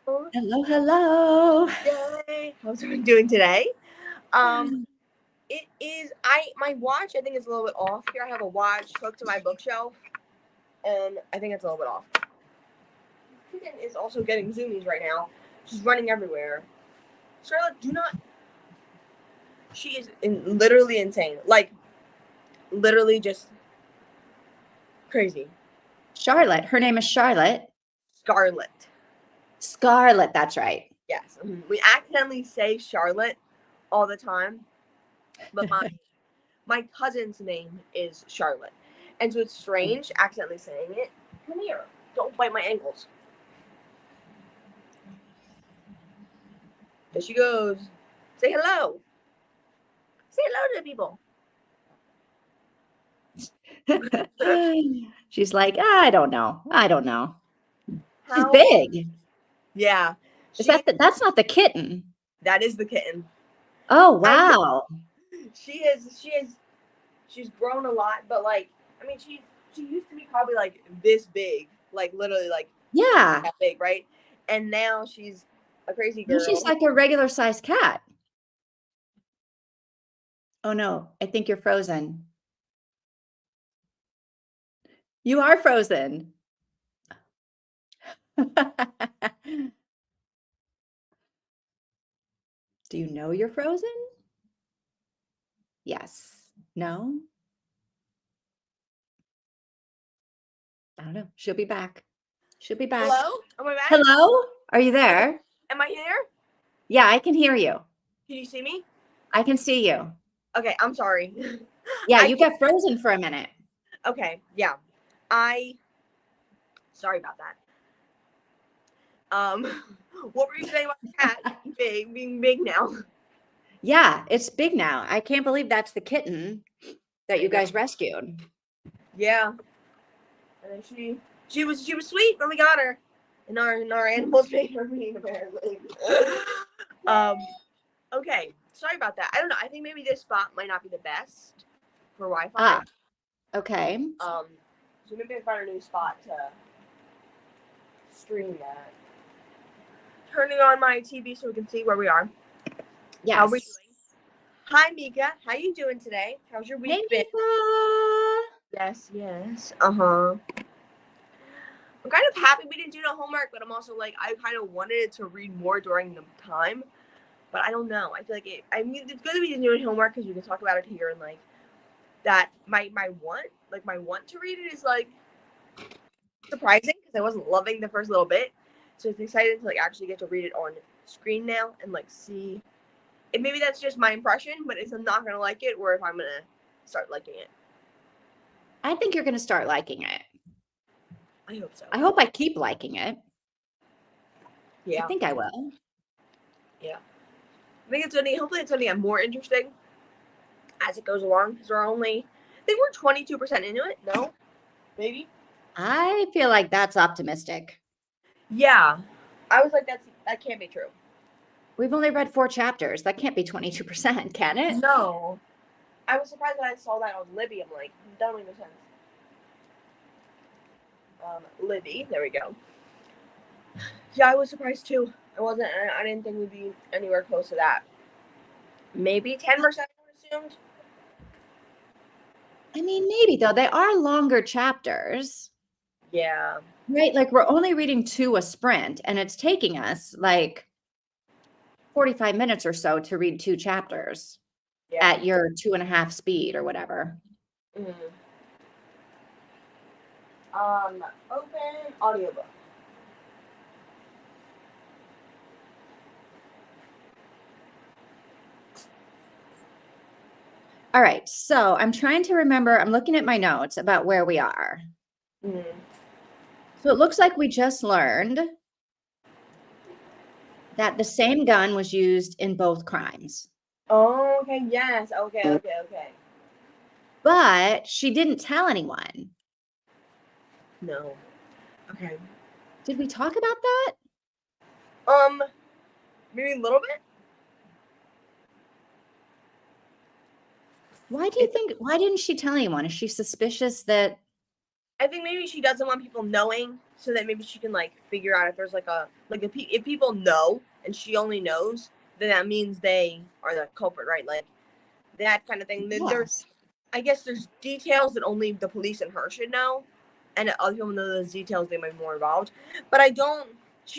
Hello, hello. Yay! How's everyone doing today? It is my watch. I think is a little bit off here. I have a watch hooked to my bookshelf, and I think it's a little bit off. Kitten is also getting zoomies right now. She's running everywhere. Charlotte, do not. She is literally insane. Like, literally just crazy. Charlotte. Her name is Charlotte. Scarlet. Scarlet, that's right. Yes. We accidentally say Charlotte all the time, but my cousin's name is Charlotte. And so it's strange accidentally saying it. Come here. Don't bite my ankles. There she goes. Say hello. Say hello to the people. She's like, I don't know. She's How? big. Yeah. That's not the kitten. That is the kitten. Oh, wow. She's grown a lot, but like, I mean, she used to be probably like this big, like literally like Yeah. that big, right? And now she's a crazy girl. Now she's like a regular sized cat. Oh no, I think you're frozen. You are frozen. Do you know you're frozen? Yes. No? I don't know. She'll be back. She'll be back. Hello? Am I back? Hello? Are you there? Am I here? Yeah, I can hear you. Can you see me? I can see you. Okay, I'm sorry. Yeah, you got frozen for a minute. Okay, yeah. Sorry about that. What were you saying about the cat being big now? Yeah, it's big now. I can't believe that's the kitten that you guys rescued. Yeah. And then she was sweet when we got her. And our animals made her mean apparently. Okay. Sorry about that. I don't know. I think maybe this spot might not be the best for Wi-Fi. Ah, okay. So maybe I find a new spot to stream that. Turning on my TV so we can see where we are. Yes. How are we doing? Hi, Mika. How you doing today? How's your week been? Mika. Yes. Uh-huh. I'm kind of happy we didn't do no homework, but I'm also like, I kind of wanted to read more during the time, but I don't know. I feel like it's good that we didn't do any homework because we can talk about it here and like that. My want to read it is like surprising because I wasn't loving the first little bit, so it's exciting to like actually get to read it on screen now and like see. And maybe that's just my impression, but if I'm not gonna like it, or if I'm gonna start liking it. I think you're gonna start liking it. I hope so. I hope I keep liking it. Yeah. I think I will. Yeah. I think hopefully it's gonna get more interesting as it goes along, because I think we're 22% into it. No? Maybe? I feel like that's optimistic. Yeah. I was like, that can't be true. We've only read 4 chapters. That can't be 22%, can it? No. I was surprised when I saw that on Libby. I'm like, that don't make no sense. Libby, there we go. Yeah, I was surprised too. I didn't think we'd be anywhere close to that. Maybe 10% I assumed. I mean, maybe though. They are longer chapters. Yeah. Right? Like we're only reading 2 a sprint, and it's taking us like 45 minutes or so to read 2 chapters at your 2.5 speed or whatever. Mm-hmm. Open audiobook. All right. So I'm trying to remember. I'm looking at my notes about where we are. Mm-hmm. So it looks like we just learned that the same gun was used in both crimes. Oh, okay. Yes. Okay. But she didn't tell anyone. No. Okay. Did we talk about that? Maybe a little bit. Why didn't she tell anyone? Is she suspicious that I think maybe she doesn't want people knowing, so that maybe she can like figure out if there's like if people know and she only knows, then that means they are the culprit, right? Like that kind of thing. Then Yes. I guess there's details that only the police and her should know, and other people know those details. They might be more involved, but I don't.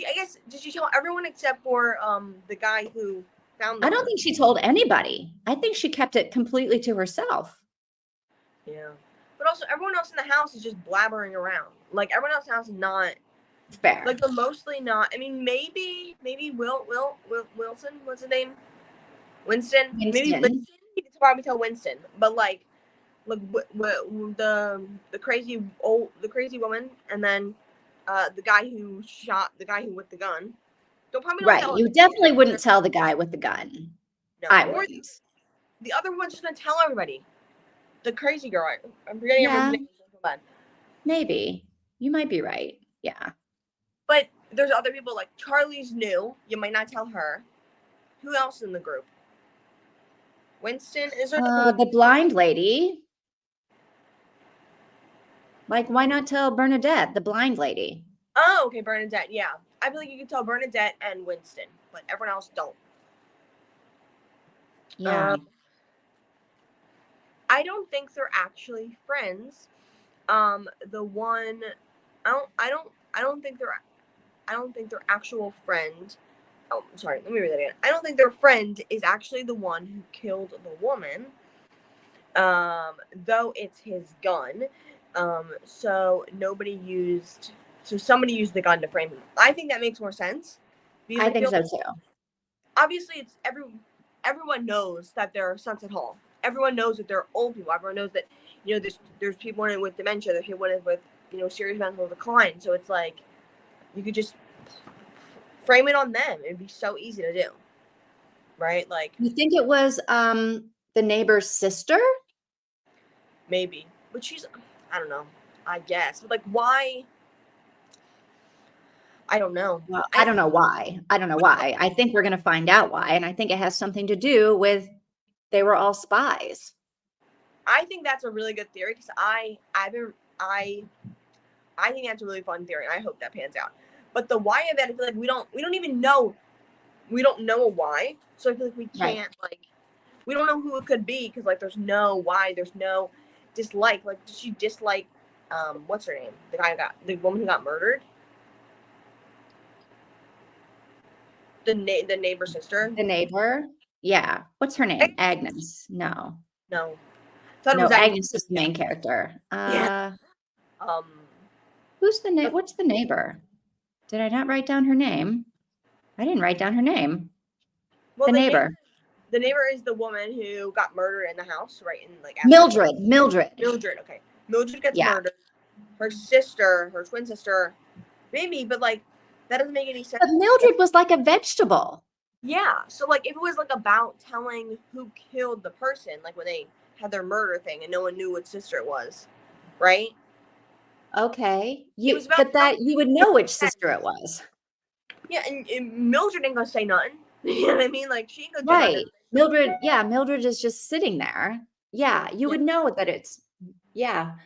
I guess did she tell everyone except for the guy who found I them? don't think she told anybody. I think she kept it completely to herself. Yeah. But also, everyone else in the house is just blabbering around. Like everyone else in the house is not. Fair. Like they're mostly not. I mean, maybe Wilson. What's his name? Winston. Maybe Winston. Winston. You can probably tell Winston, but like the crazy woman, and then the guy who shot the guy who with the gun. They'll probably don't Right. tell You him. definitely wouldn't tell the guy with the gun. No, I or wouldn't. the other one's just gonna tell everybody. The crazy girl. I'm forgetting Yeah, everyone's name. maybe. You might be right. Yeah. But there's other people like Charlie's new. You might not tell her. Who else in the group? Winston? Is there The blind lady. Like, why not tell Bernadette, the blind lady? Oh, okay, Bernadette. Yeah, I feel like you can tell Bernadette and Winston, but everyone else don't. Yeah. I don't think they're actually friends. The one, I don't think their actual friend. Oh, sorry. Let me read that again. I don't think their friend is actually the one who killed the woman. Though it's his gun. So somebody used the gun to frame him. I think that makes more sense. I think so too. Obviously, it's everyone knows that there are Sunset Hall. Everyone knows that there are old people. Everyone knows that there's people in it with dementia. There's people in it with serious mental decline. So it's like you could just frame it on them. It'd be so easy to do, right? Like You think it was the neighbor's sister? maybe, but I don't know. I guess, but like why? I don't know. Well, I don't know why. I don't know why. I think we're going to find out why, and I think it has something to do with they were all spies. I think that's a really good theory because I think that's a really fun theory, and I hope that pans out. But the why of it, I feel like we don't even know. We don't know a why, so I feel like we can't we don't know who it could be because like there's no why, there's no dislike. Like, did she dislike what's her name? The woman who got murdered. The neighbor's sister. The neighbor? Yeah. What's her name? Agnes. No. No. No, Agnes is the main character. Yeah. Who's the name? What's the neighbor? Did I not write down her name? I didn't write down her name. Well, the neighbor. The neighbor is the woman who got murdered in the house, right? In like Mildred. Okay. Mildred gets murdered. Her sister, her twin sister, maybe, but like that doesn't make any sense. But Mildred was like a vegetable. Yeah. So like if it was like about telling who killed the person, like when they had their murder thing and no one knew which sister it was, right? Okay. You would know which sister it was. Yeah, and Mildred ain't gonna say nothing. You know what I mean? Like she ain't gonna do right. Nothing. Mildred is just sitting there. Yeah, you would know that it's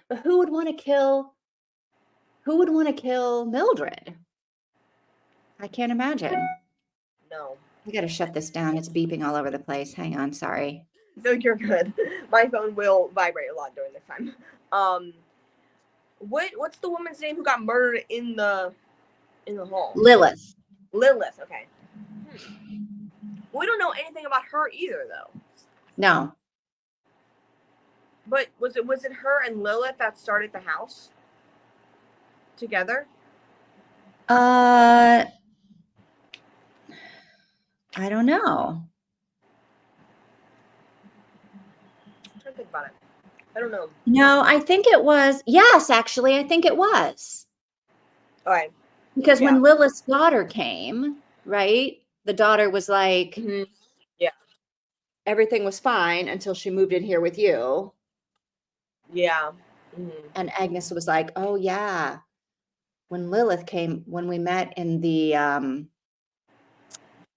but who would want to kill Mildred? I can't imagine. No. I gotta shut this down. It's beeping all over the place. Hang on, sorry. No, you're good. My phone will vibrate a lot during this time. What's the woman's name who got murdered in the hall? Lilith. Okay. We don't know anything about her either, though. No. But was it her and Lilith that started the house together? I don't know. I'm trying to think about it. I don't know. No, I think it was. Yes, actually, I think it was. All right. Because when Lilith's daughter came, right? The daughter was like, yeah, everything was fine until she moved in here with you. Yeah. And Agnes was like, oh yeah. When Lilith came, when we met in the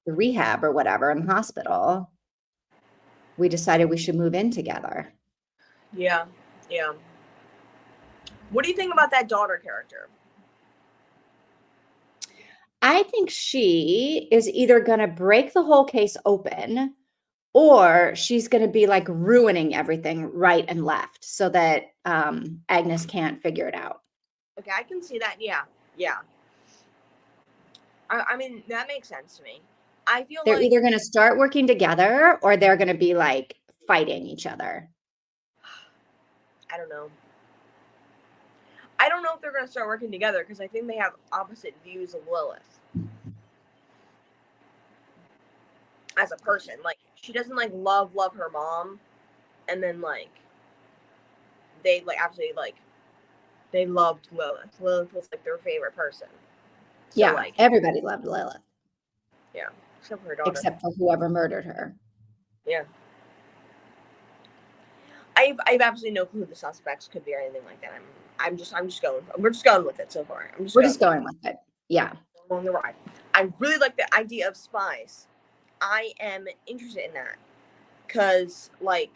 rehab or whatever in the hospital, we decided we should move in together. Yeah. What do you think about that daughter character? I think she is either going to break the whole case open or she's going to be like ruining everything right and left so that Agnes can't figure it out. Okay, I can see that. Yeah. Yeah. I mean, that makes sense to me. I feel They're like either going to start working together or they're going to be like fighting each other. I don't know. I don't know if they're going to start working together because I think they have opposite views of Lilith as a person. Like, she doesn't like love her mom, and then like they like absolutely like they loved Lilith. Lilith was like their favorite person. So Yeah, like, everybody loved Lilith yeah, except for her daughter. except for whoever murdered her. Yeah. I've absolutely no clue who the suspects could be or anything like that. We're just going with it so far. We're just going with it. Yeah. Along the ride. I really like the idea of spies. I am interested in that. Cause like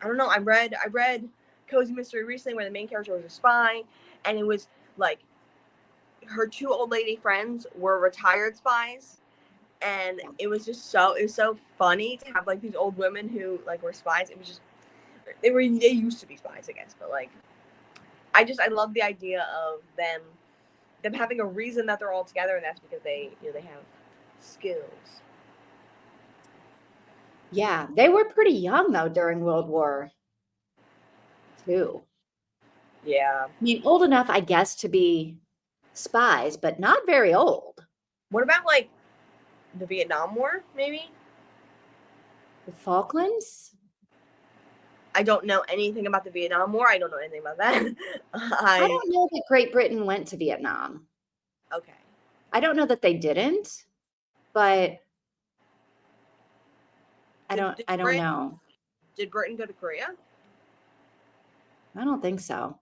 I don't know, I read Cozy Mystery recently where the main character was a spy, and it was like her two old lady friends were retired spies, and it was so funny to have like these old women who like were spies. It was just they used to be spies, I guess, but like I love the idea of them having a reason that they're all together, and that's because they have skills. Yeah, they were pretty young though during World War II. Yeah. I mean, old enough, I guess, to be spies, but not very old. What about like the Vietnam War, maybe? The Falklands? I don't know anything about the Vietnam War. I don't know anything about that. I don't know that Great Britain went to Vietnam. Okay. I don't know that they didn't, but I don't know. Did Britain go to Korea? I don't think so.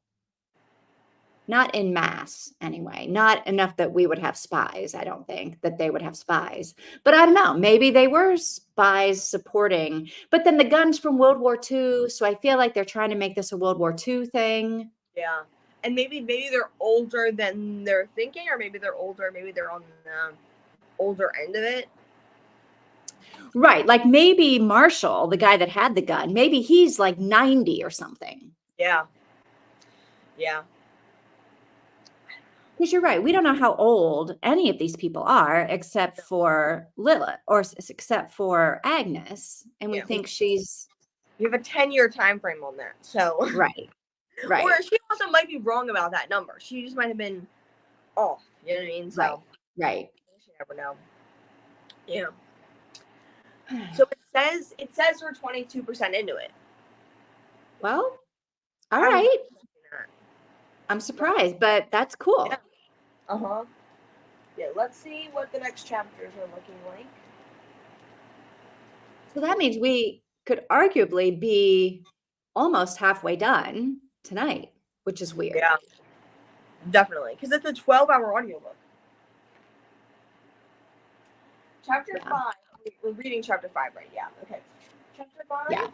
Not en masse, anyway. Not enough that we would have spies. I don't think that they would have spies. But I don't know. Maybe they were spies supporting. But then the guns from World War II. So I feel like they're trying to make this a World War II thing. Yeah. And maybe they're older than they're thinking, or maybe they're older. Maybe they're on the older end of it. Right. Like maybe Marshall, the guy that had the gun, maybe he's like 90 or something. Yeah. Yeah. Because you're right. We don't know how old any of these people are except for Lilith or except for Agnes. And we think she's. You have a 10-year time frame on that. So Right. Right. Or she also might be wrong about that number. She just might have been off. You know what I mean? So Right. You never know. Yeah. So it says we're 22% into it. Well, all right. I'm surprised, but that's cool. Yeah. Uh-huh. Yeah, let's see what the next chapters are looking like. So that means we could arguably be almost halfway done tonight, which is weird. Yeah. Definitely. Because it's a 12-hour audiobook. Chapter 5. We're reading chapter 5, right? Yeah. Okay. Chapter 5? Yeah.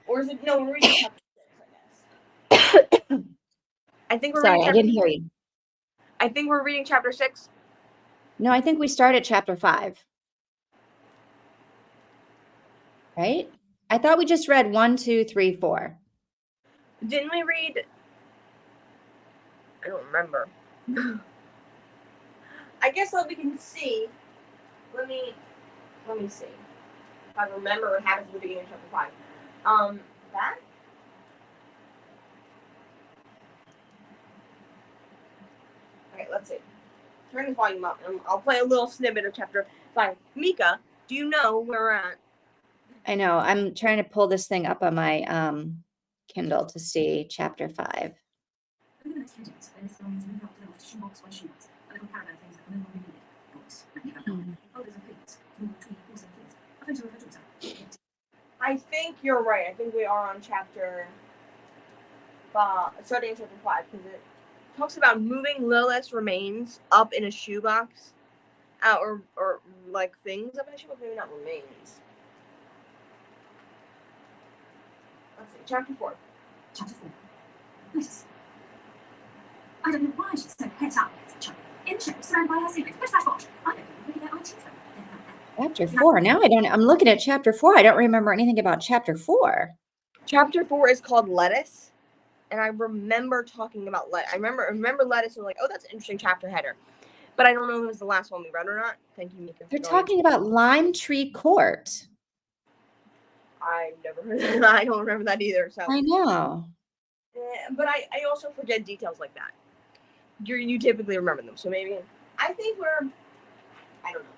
Or is it? No, we're reading chapter 6, I guess. I think we're Sorry, reading I didn't hear you. I think we're reading chapter 6. No, I think we started chapter 5. Right? I thought we just read 1, 2, 3, 4. Didn't we read? I don't remember. I guess what we can see. Let me see. If I remember what happens at the beginning of chapter 5. That. Okay, let's see. Turn the volume up, and I'll play a little snippet of chapter 5. Mika, do you know where we're at? I know. I'm trying to pull this thing up on my Kindle to see chapter 5. I think you're right. I think we are on chapter 5, starting in chapter 5, because it talks about moving Lilith's remains up in a shoebox, or like things up in a shoebox, maybe not remains. Let's see, chapter 4. Notice. I don't know why she's so het up, Chuck. In the show, surrounded by her siblings. Where's that watch? I don't know where to get IT from. Chapter 4. Now I'm looking at chapter 4. I don't remember anything about chapter 4. Chapter 4 is called Lettuce. And I remember talking about lettuce. I remember lettuce and like, oh, that's an interesting chapter header. But I don't know if it was the last one we read or not. Thank you, Mika. They're talking about Lime Tree Court. I never heard of that. I don't remember that either. So I know. But I also forget details like that. You typically remember them. So maybe I think I don't know.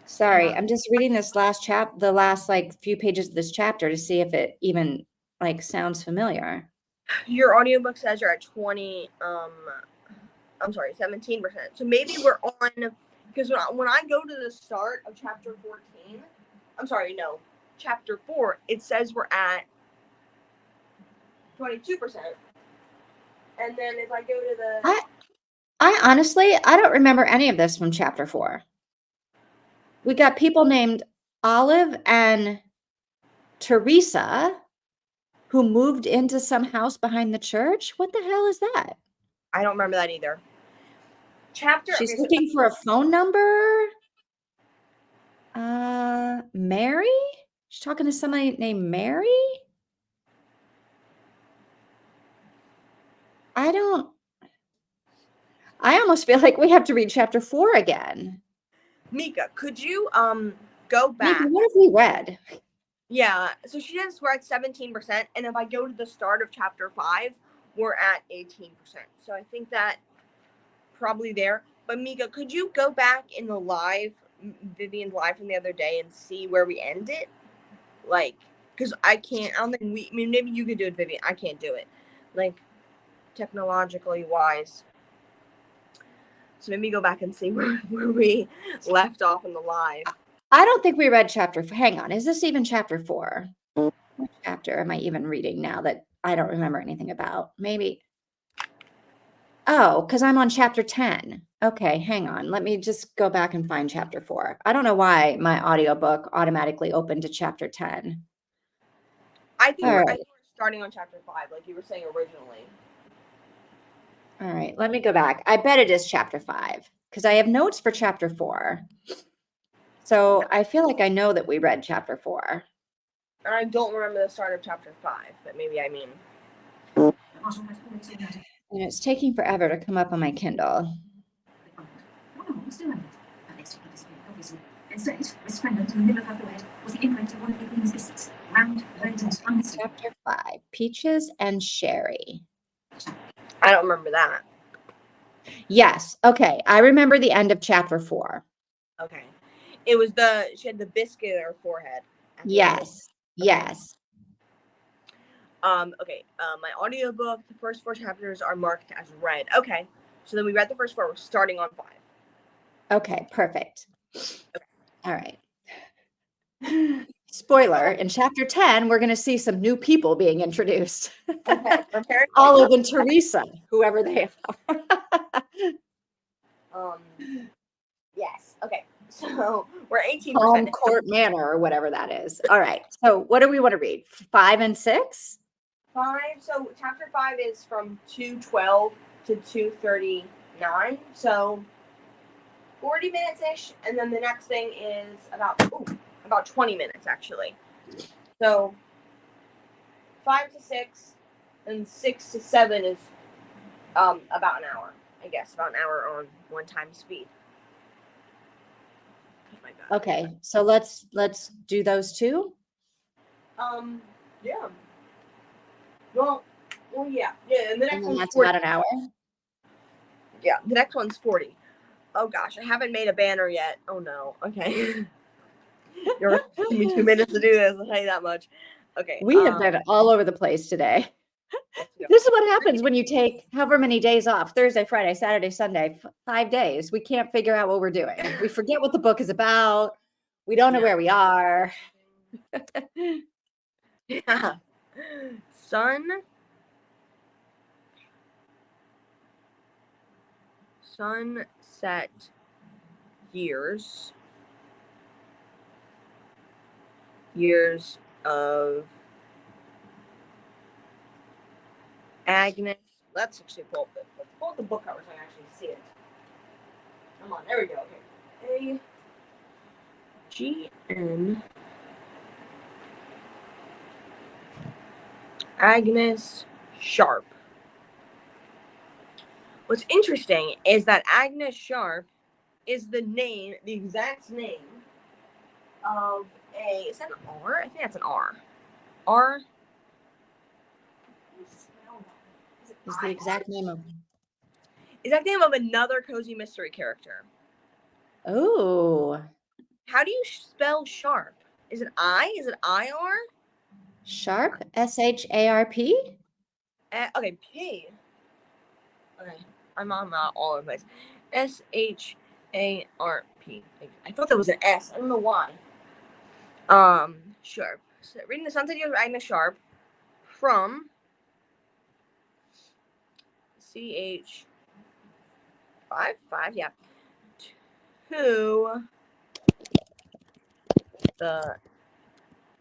Sorry, I'm just reading this the last like few pages of this chapter to see if it even like sounds familiar. Your audiobook says you're at 17%. So maybe we're on, because when I go to the start of chapter 14, chapter 4, it says we're at 22%. And then if I go to the... I honestly, I don't remember any of this from chapter 4. We got people named Olive and Teresa who moved into some house behind the church. What the hell is that? I don't remember that either. She's looking for a phone number. Mary? She's talking to somebody named Mary? I almost feel like we have to read chapter 4 again. Mika, could you go back? Mika, what have we read? Yeah, so she says we're at 17%, and if I go to the start of chapter 5, we're at 18%. So I think that probably there. But Mika, could you go back in the Vivian's live from the other day and see where we ended? Like, because I can't, I don't think maybe you could do it, Vivian. I can't do it. Like, technologically wise. So maybe go back and see where we left off in the live. I don't think we read chapter 4. Hang on. Is this even chapter 4? What chapter am I even reading now that I don't remember anything about? Maybe. Oh, because I'm on chapter 10. Okay, hang on. Let me just go back and find chapter 4. I don't know why my audiobook automatically opened to chapter 10. I think we're starting on chapter 5, like you were saying originally. All right, let me go back. I bet it is chapter 5 because I have notes for chapter 4. So I feel like I know that we read chapter 4. And I don't remember the start of chapter 5, but maybe I mean. And it's taking forever to come up on my Kindle. Instead, Miss Crenland, in the middle of her forehead, was the imprint of one of the Queen's biscuits, round, red, and unmistakable. Chapter 5, Peaches and Sherry. I don't remember that. Yes. Okay. I remember the end of chapter 4. Okay. It was she had the biscuit in her forehead. Yes. Okay. Yes. Okay. My audiobook, the first 4 chapters are marked as read. Okay. So then we read the first 4. We're starting on 5. Okay. Perfect. Okay. All right. Spoiler, in chapter 10, we're going to see some new people being introduced. Okay. Olive and Teresa, whoever they are. Yes. Okay. So we're 18%. Home Court Manor or whatever that is. All right. So what do we want to read? 5 and 6? 5. So chapter 5 is from 2:12 to 2:39. So 40 minutes-ish. And then the next thing is about 20 minutes, actually. So 5 to 6 and 6 to 7 is about an hour, I guess. About an hour on 1 times speed. Okay, so let's do those 2. Yeah. Well, yeah. And the next one's that's 40. about an hour. Yeah, the next one's 40. Oh gosh, I haven't made a banner yet. Oh no. Okay. You're giving me 2 minutes to do this. I'll tell you that much. Okay. We have been all over the place today. This is what happens when you take however many days off: Thursday, Friday, Saturday, Sunday, 5 days. We can't figure out what we're doing. We forget what the book is about. We don't know where we are. Yeah. Sunset years of Agnes. Let's actually pull up the book cover so I can actually see it. Come on, there we go. Okay. A-G-N. Agnes Sharp. What's interesting is that Agnes Sharp is the exact name of is that an R? I think that's an R. R? Is the exact name of. Exact name of another cozy mystery character. Oh, How do you spell Sharp? Is it I? Is it I-R? Sharp, S-H-A-R-P? Okay, P. Okay, I'm on all over the place. S-H-A-R-P. I thought that was an S. I don't know why. Sharp. So, reading the Sunset Years of Agnes Sharp from CH 5, yeah, to the.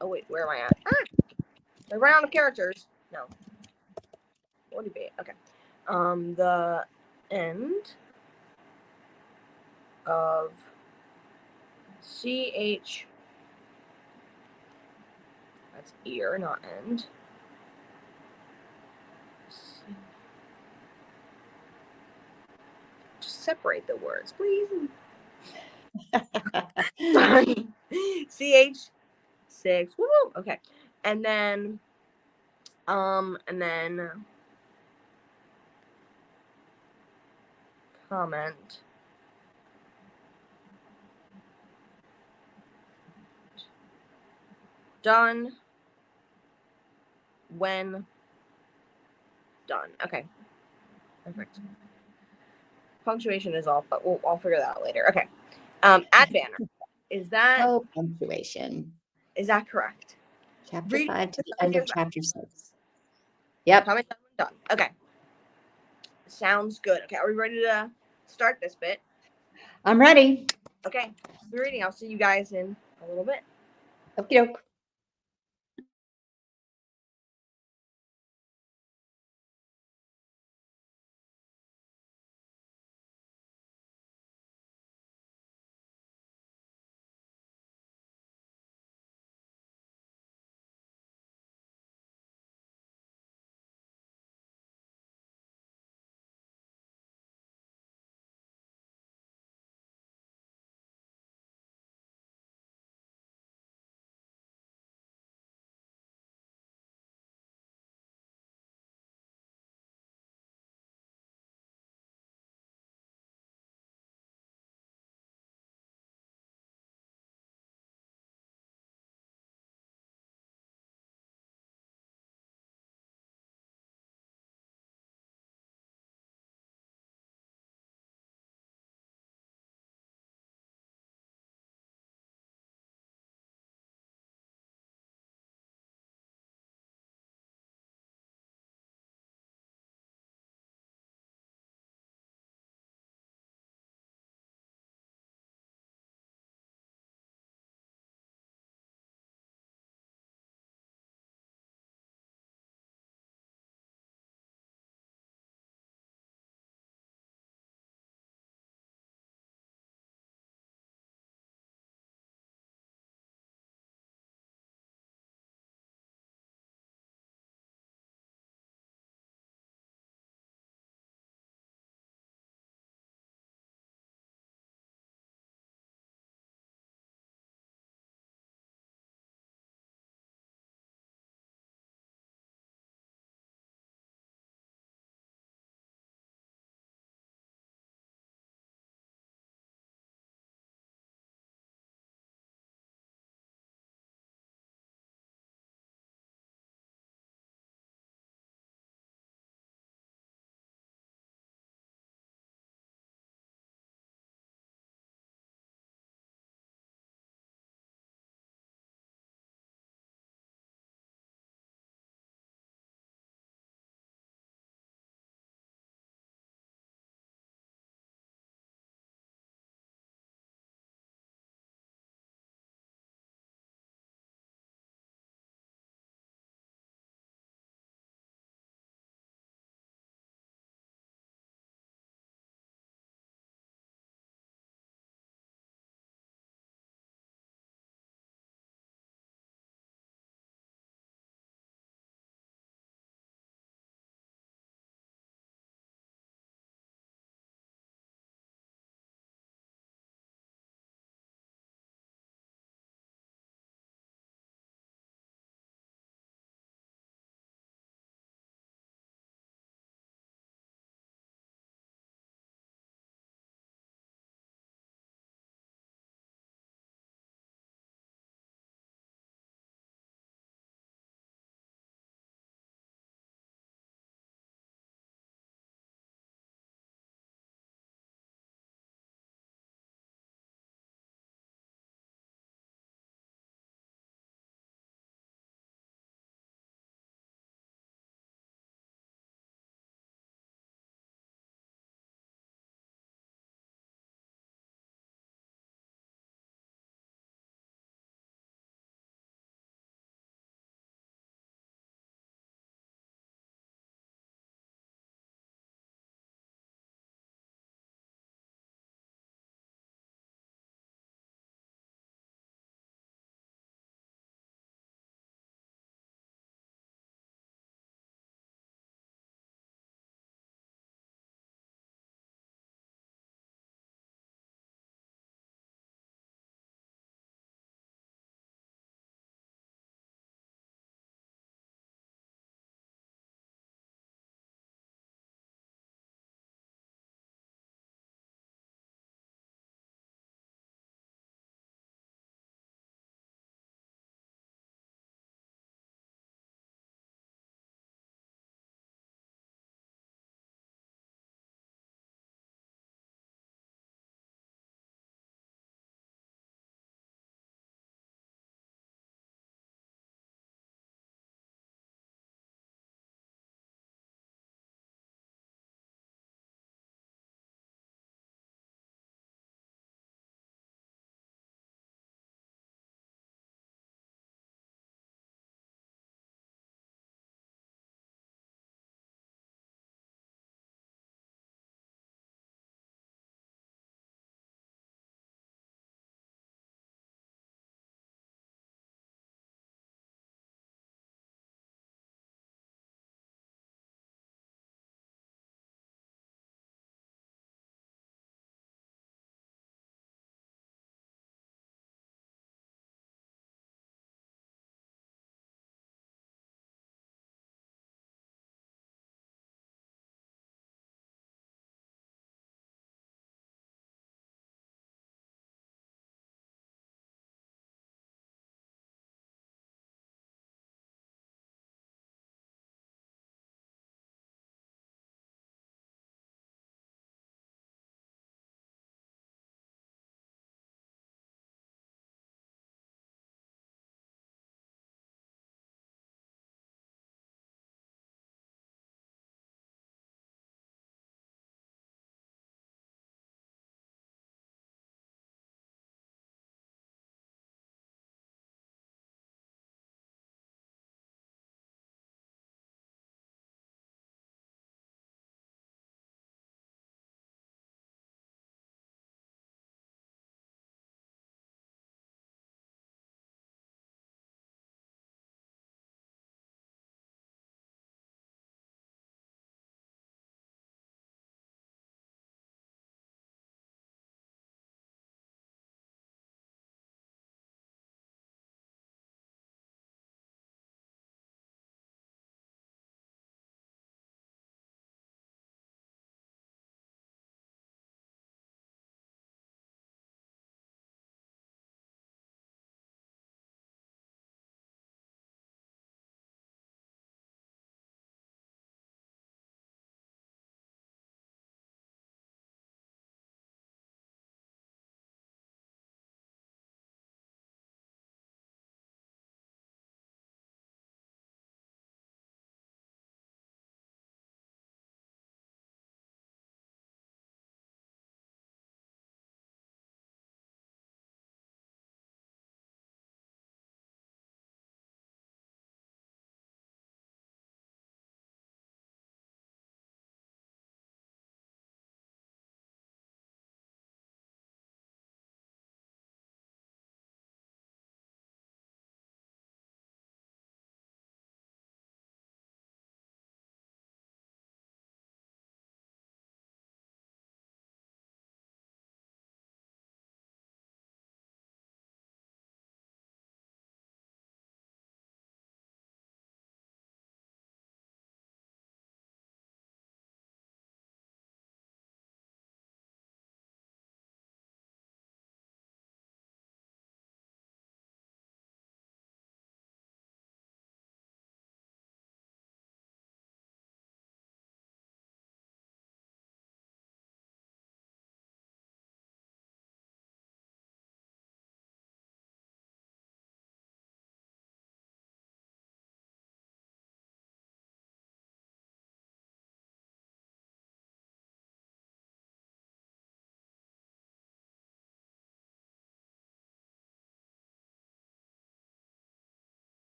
Oh wait, where am I at? The round of characters. No. What would it be? Okay. The end of CH. That's ear, not end. Just separate the words, please. Sorry. CH6. Woo! Okay. And then comment. Done. When done. Okay. Perfect. Punctuation is off, but I'll figure that out later. Okay. Add banner. Is that punctuation. correct? Chapter Read 5 to the the end of Sunset chapter 6. Yep. Comment done. Okay. Sounds good. Okay, are we ready to start this bit? I'm ready. Okay. Be reading. I'll see you guys in a little bit. Okie doke.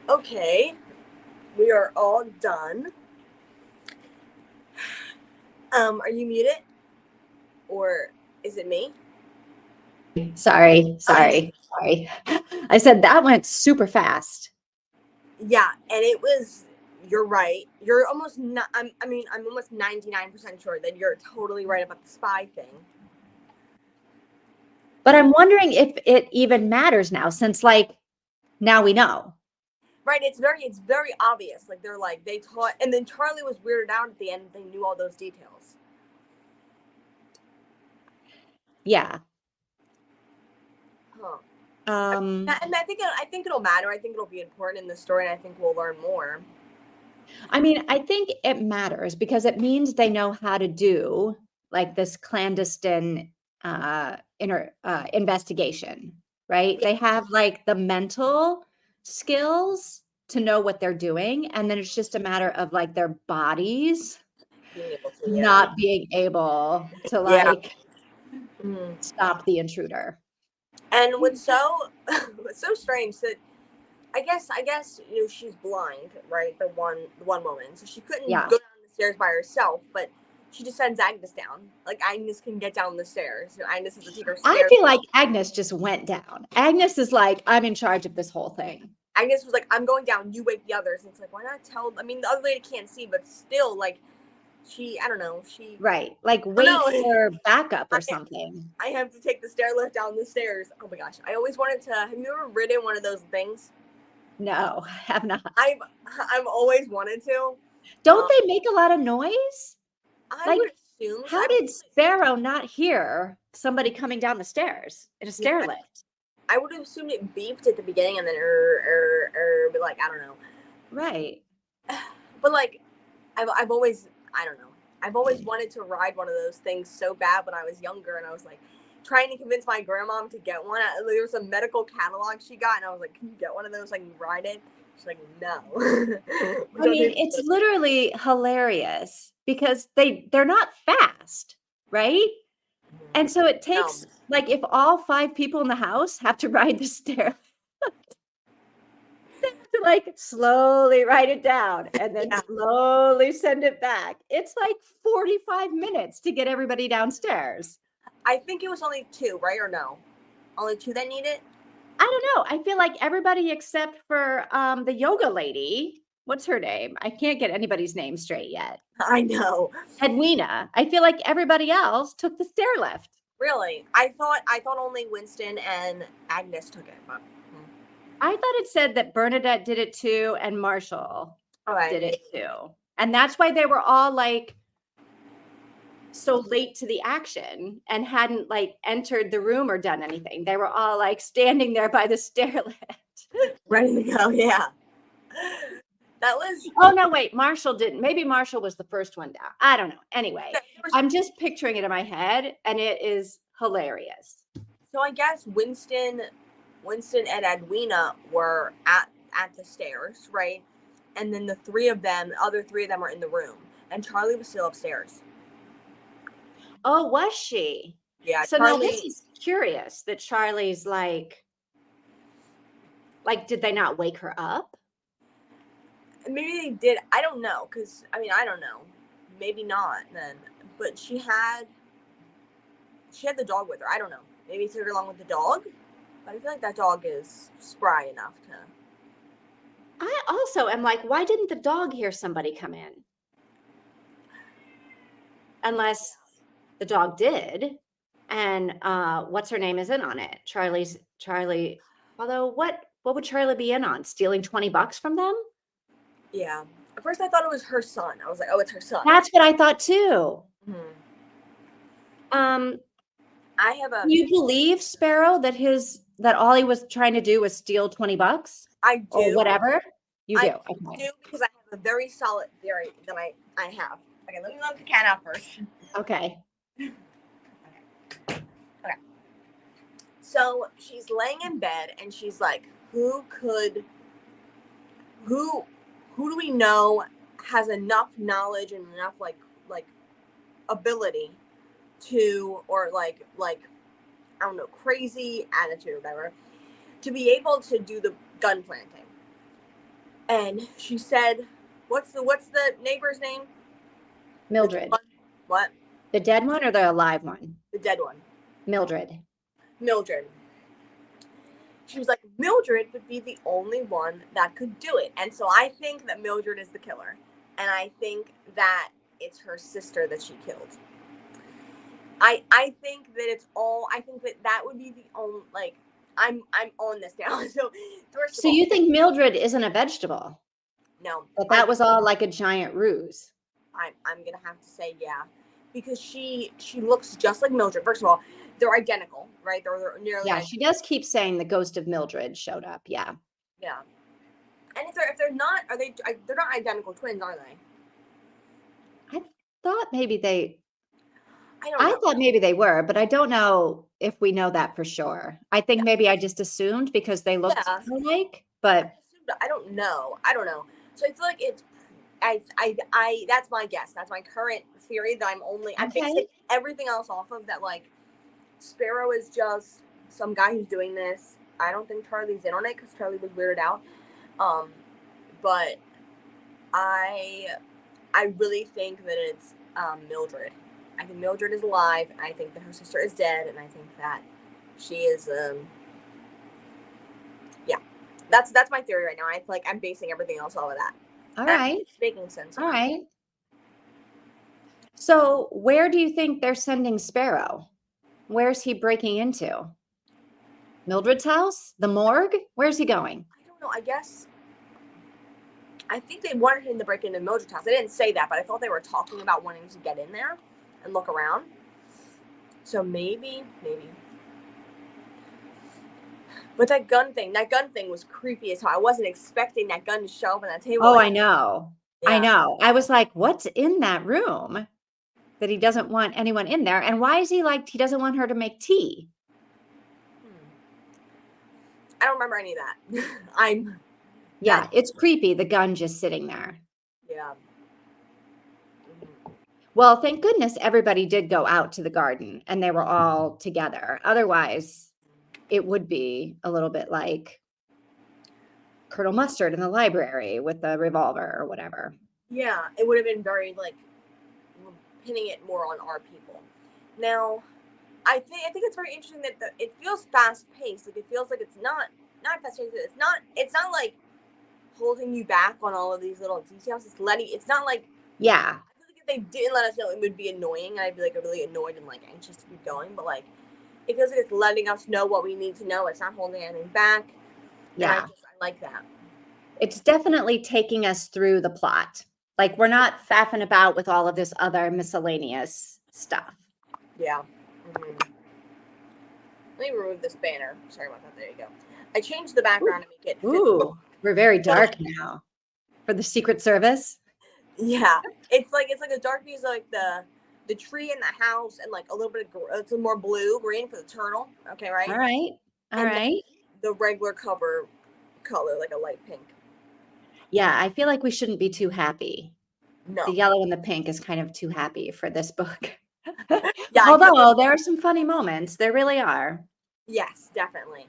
Okay, we are all done. Are you muted? Or is it me? Sorry. I said that went super fast. Yeah, and it was, you're right. You're almost not, I'm almost 99% sure that you're totally right about the spy thing. But I'm wondering if it even matters now, since like now we know. Right, it's very obvious. Like they taught, and then Charlie was weirded out at the end. They knew all those details. Yeah. Huh. Um, And I think it'll matter. I think it'll be important in the story, and I think we'll learn more. I mean, I think it matters because it means they know how to do like this clandestine investigation, right? They have like the mental skills to know what they're doing, and then it's just a matter of like their bodies Being able to, yeah, not being able to yeah. like stop the intruder. And what's so strange that I guess she's blind, right? The one woman, so she couldn't Yeah. go down the stairs by herself, but she just sends Agnes down. Like Agnes can get down the stairs, and Agnes has to take her I stairs. feel like Agnes just went down. Agnes is like, I'm in charge of this whole thing. Agnes was like, "I'm going down. You wake the others." And it's like, why not tell? I mean, the other lady can't see, but still, like, I don't know, Right. Like wait for backup or something. I have to take the stair lift down the stairs. Oh my gosh, I always wanted to. Have you ever ridden one of those things? No, I have not. I've always wanted to. Don't they make a lot of noise? I Like, would assume. how did Sparrow not hear somebody coming down the stairs in a stair lift? I would have assumed it beeped at the beginning and then but like, I don't know. Right. But like, I've always, I don't know. I've always wanted to ride one of those things so bad when I was younger, and I was like trying to convince my grandmom to get one. There was a medical catalog she got, and I was like, "Can you get one of those? I can ride it." She's like, "No." I mean, it's literally hilarious because they're not fast, right? And so it takes like if all 5 people in the house have to ride the stair, they have to like slowly write it down and then slowly send it back. It's like 45 minutes to get everybody downstairs. I think it was only 2, right? Or no? Only 2 that need it? I don't know. I feel like everybody except for the yoga lady. What's her name? I can't get anybody's name straight yet. I know. Edwina. I feel like everybody else took the stair lift. Really? I thought only Winston and Agnes took it, but I thought it said that Bernadette did it too and Marshall did it too. And that's why they were all like so late to the action and hadn't like entered the room or done anything. They were all like standing there by the stair lift. Ready to go, yeah. That was. Oh no, wait, Marshall didn't. Maybe Marshall was the first one down. I don't know. Anyway, I'm just picturing it in my head and it is hilarious. So I guess Winston and Edwina were at the stairs, right? And then the other three of them were in the room. And Charlie was still upstairs. Oh, was she? Yeah. So now this is curious that Charlie's like, did they not wake her up? Maybe they did. I don't know. Because, I mean, I don't know. Maybe not then. But she had the dog with her. I don't know. Maybe he took her along with the dog. But I feel like that dog is spry enough to. I also am like, why didn't the dog hear somebody come in? Unless the dog did. And what's her name is in on it? Charlie. Although what would Charlie be in on? Stealing $20 from them? Yeah. At first I thought it was her son. I was like, oh, it's her son. That's what I thought too. Mm-hmm. I have a. You believe Sparrow that all he was trying to do was steal $20? I do. Or whatever. You do. I do because I have a very solid theory that I have. Okay, let me let the cat out first. Okay. Okay. So she's laying in bed and she's like, who do we know has enough knowledge and enough like ability to, or like I don't know, crazy attitude or whatever, to be able to do the gun planting? And she said, what's the neighbor's name? Mildred. What? The dead one or the alive one? The dead one. Mildred. She was like, Mildred would be the only one that could do it. And so I think that Mildred is the killer. And I think that it's her sister that she killed. I think that it's all, I think that would be the only, like, I'm on this now. So first of So all, you think Mildred isn't a vegetable? no. But that was all like a giant ruse. I'm gonna have to say yeah. Because she looks just like Mildred. First of all, they're identical, right? They're nearly Yeah, identical. she does keep saying the ghost of Mildred showed up. Yeah. Yeah. And if they're not, they're not identical twins, are they? I thought maybe they I don't know. thought maybe they were, but I don't know if we know that for sure. I think maybe I just assumed because they looked Yeah. alike, but I don't know. So I feel like it's I that's my guess. That's my current theory that I'm Okay. basing everything else off of that, like Sparrow is just some guy who's doing this. I don't think Charlie's in on it because Charlie was weirded out. But I really think that it's Mildred. I think Mildred is alive. I think that her sister is dead, and I think that she is yeah. That's my theory right now. I feel like I'm basing everything else off of that. all right. It's making sense. All right. So where do you think they're sending Sparrow? Where's he breaking into? Mildred's house? The morgue? Where's he going? I don't know. I think they wanted him to break into Mildred's house. They didn't say that, but I thought they were talking about wanting to get in there and look around. So maybe. But that gun thing was creepy as hell. I wasn't expecting that gun to show up on that table. Oh, I know. Yeah. I know. I was like, what's in that room that he doesn't want anyone in there? And why is he like, he doesn't want her to make tea? I don't remember any of that. Yeah, it's creepy. The gun just sitting there. Yeah. Well, thank goodness everybody did go out to the garden and they were all together. Otherwise, it would be a little bit like Colonel Mustard in the library with the revolver or whatever. Yeah, it would have been very like pinning it more on our people. Now, I think it's very interesting that it feels fast paced. Like it feels like it's not fast paced. It's not like holding you back on all of these little details. It's not like, yeah. I feel like if they didn't let us know, it would be annoying. I'd be like really annoyed and like anxious to keep going. But like, it feels like it's letting us know what we need to know. It's not holding anything back. Yeah. I like that. It's definitely taking us through the plot. Like we're not faffing about with all of this other miscellaneous stuff. Yeah. Mm-hmm. Let me remove this banner. Sorry about that. There you go. I changed the background to make it. Ooh, we're very dark now for the Secret Service. Yeah, it's like a dark piece, like the tree in the house, and like a little bit of it's more green for the turtle. Okay, right. All right. All right. The regular cover color, like a light pink. Yeah, I feel like we shouldn't be too happy. No. The yellow and the pink is kind of too happy for this book. Yeah. Although there are some funny moments. There really are. Yes, definitely.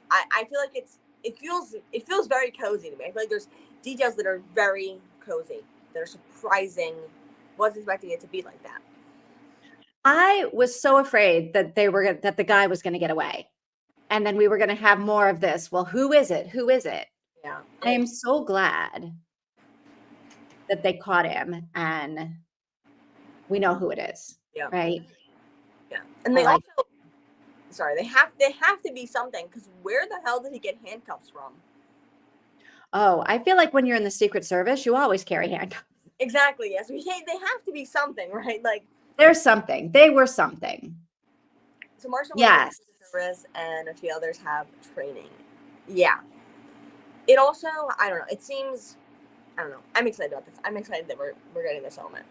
I feel like it feels very cozy to me. I feel like there's details that are very cozy, that are surprising. Wasn't expecting it to be like that. I was so afraid that the guy was going to get away. And then we were going to have more of this. Well, who is it? Who is it? Yeah. I am so glad that they caught him and we know who it is. Yeah. Right. Yeah. And they also, sorry, they have to be something, because where the hell did he get handcuffs from? Oh, I feel like when you're in the Secret Service, you always carry handcuffs. Exactly. Yes. They have to be something, right? Like there's something. They were something. So Marshall, yes, service, and a few others have training. Yeah. It also, I don't know. It seems, I don't know. I'm excited about this. I'm excited that we're getting this element.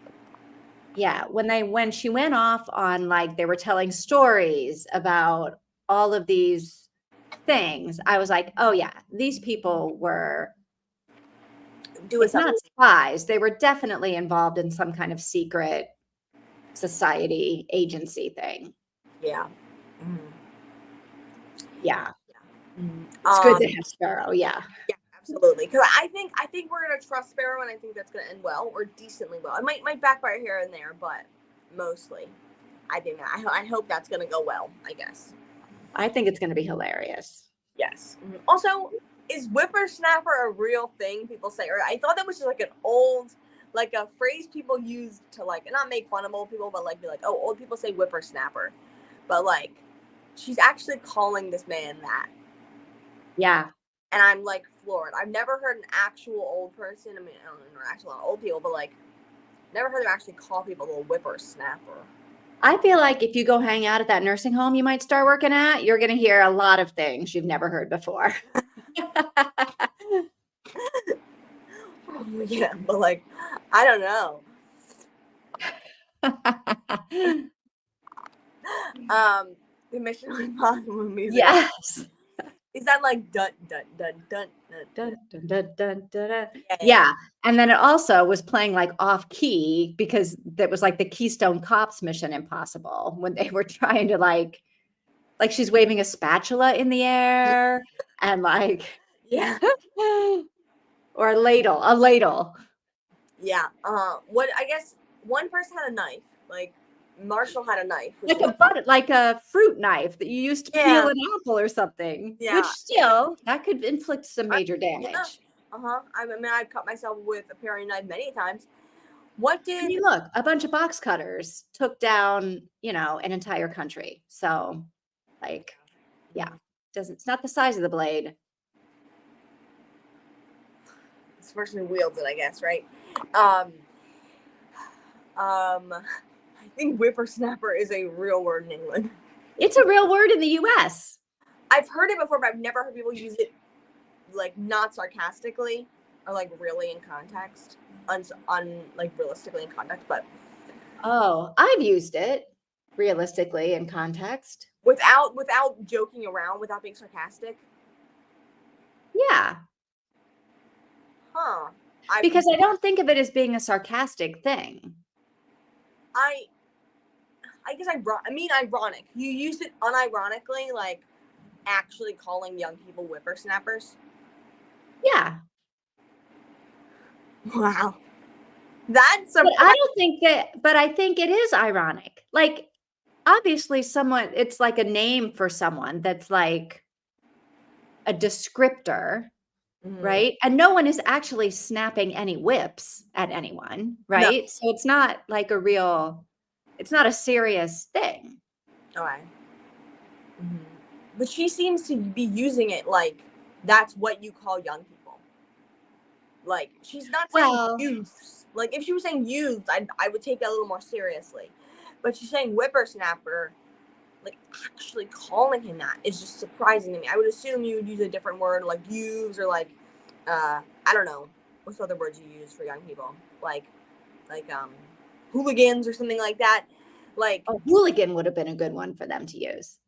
Yeah, when she went off on, like, they were telling stories about all of these things, I was like, oh yeah, these people were it's not spies. They were definitely involved in some kind of secret society agency thing. Yeah. Mm-hmm. Yeah. Mm-hmm. It's good to have Sparrow. Yeah. Yeah, Absolutely, because I think we're gonna trust Sparrow, and I think that's gonna end well or decently well. It might backfire here and there, but mostly, I think that I hope that's gonna go well. I guess. I think it's going to be hilarious. Yes. Also, is whippersnapper a real thing? People say, or I thought that was just like an old, like a phrase people used to like not make fun of old people, but like be like, oh, old people say whippersnapper, but like, she's actually calling this man that. Yeah. And I'm like floored. I've never heard an actual old person. I mean, I don't know actual old people, but like, never heard them actually call people a whippersnapper. I feel like if you go hang out at that nursing home you might start working at, you're going to hear a lot of things you've never heard before. Yeah, but like, I don't know. The Mission Impossible movies. Yes. Is that like dun dun dun dun dun? Dun, dun, dun, dun, dun, dun. Yeah. Yeah. And then it also was playing like off key because that was like the Keystone Cops Mission Impossible when they were trying to like she's waving a spatula in the air and like, Yeah. or a ladle. Yeah. What I guess one person had a knife. Like Marshall had a knife. Like a fruit knife that you used to peel an apple or something. Yeah. Which still that could inflict some major damage. Yeah. I mean, I've cut myself with a paring knife many times. What did I mean, look, a bunch of box cutters took down, an entire country. So, like, yeah, it's not the size of the blade. This person who wields it, I guess, right? I think whippersnapper is a real word in England. It's a real word in the U.S. I've heard it before, but I've never heard people use it like not sarcastically or like really in context, like realistically in context, but oh, I've used it realistically in context without joking around, without being sarcastic. Yeah. Huh. Because I don't think of it as being a sarcastic thing. I guess ironic. You use it unironically, like actually calling young people whippersnappers. Yeah. Wow. That's But I don't think that, but I think it is ironic. Like, obviously it's like a name for someone that's like a descriptor, right? And no one is actually snapping any whips at anyone, right? No. So it's not like it's not a serious thing. Okay. Mm-hmm. But she seems to be using it like that's what you call young people. Like, she's not saying youths. Like, if she was saying youths, I would take that a little more seriously. But she's saying whippersnapper, like actually calling him that is just surprising to me. I would assume you would use a different word like youths or like, I don't know. What's other words you use for young people? Like hooligans or something like that. Like a hooligan would have been a good one for them to use.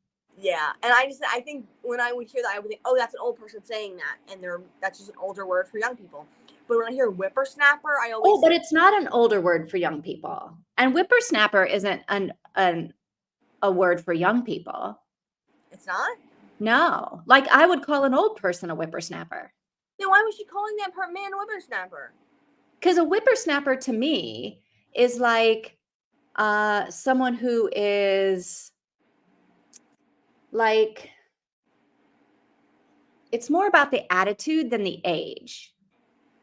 Yeah, and I think when I would hear that, I would think, oh, that's an old person saying that, and that's just an older word for young people. But when I hear whippersnapper, I always but it's not an older word for young people, and whippersnapper isn't a word for young people. It's not? No, like I would call an old person a whippersnapper. Then why was she calling that man a whippersnapper? Because a whippersnapper to me is like someone who is like, it's more about the attitude than the age,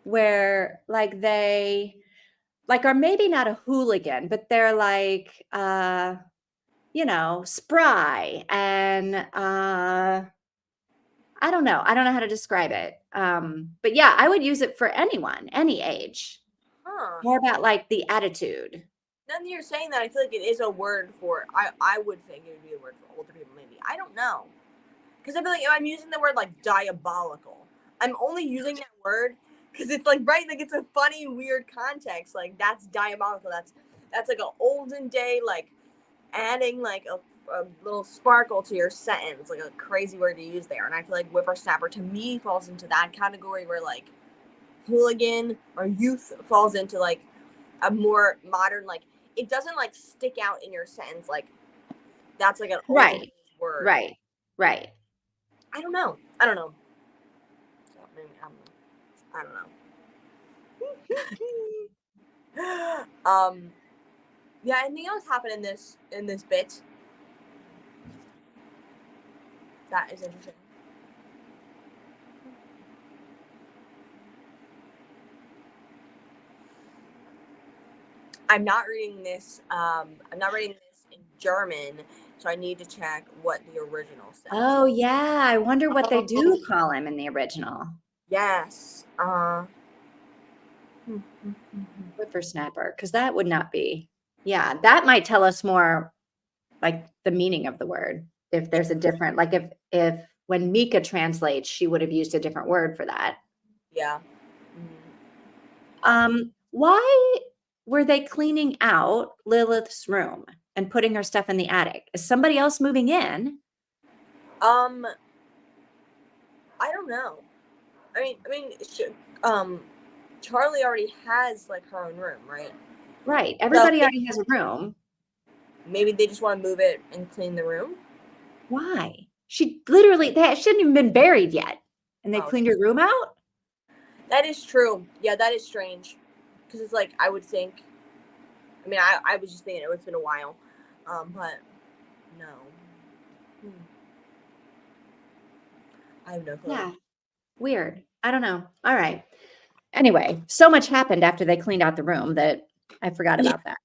where like they like are maybe not a hooligan, but they're like spry and I don't know how to describe it. But yeah, I would use it for anyone, any age. More about like the attitude. Now that you're saying that, I feel like it is a word for, I would think it would be a word for older people, maybe. I don't know. Because I feel like if I'm using the word like diabolical, I'm only using that word because it's like, right, like it's a funny, weird context. Like that's diabolical. That's like an olden day, like adding like a little sparkle to your sentence, like a crazy word to use there. And I feel like whippersnapper to me falls into that category where like hooligan or youth falls into like a more modern, like it doesn't like stick out in your sentence. Like that's like an old word. Right. I don't know. So maybe, I don't know. I don't know. Yeah, anything else happened in this bit? That is interesting. I'm not reading this in German, so I need to check what the original says. Oh yeah, I wonder what they do call him in the original. Yes. Whippersnapper, because that would not be. Yeah, that might tell us more, like the meaning of the word. If there's a different, like if when Mika translates, she would have used a different word for that. Yeah. Why were they cleaning out Lilith's room and putting her stuff in the attic? Is somebody else moving in? I don't know. I mean, Charlie already has like her own room, right? Right. Everybody already has a room. Maybe they just want to move it and clean the room. Why? She shouldn't even been buried yet, and they cleaned her room out. That is true. Yeah, that is strange. Because it's like, I would think, I mean, I was just thinking it's been a while. But no. I have no clue. Yeah. Weird. I don't know. All right. Anyway, so much happened after they cleaned out the room that I forgot about that.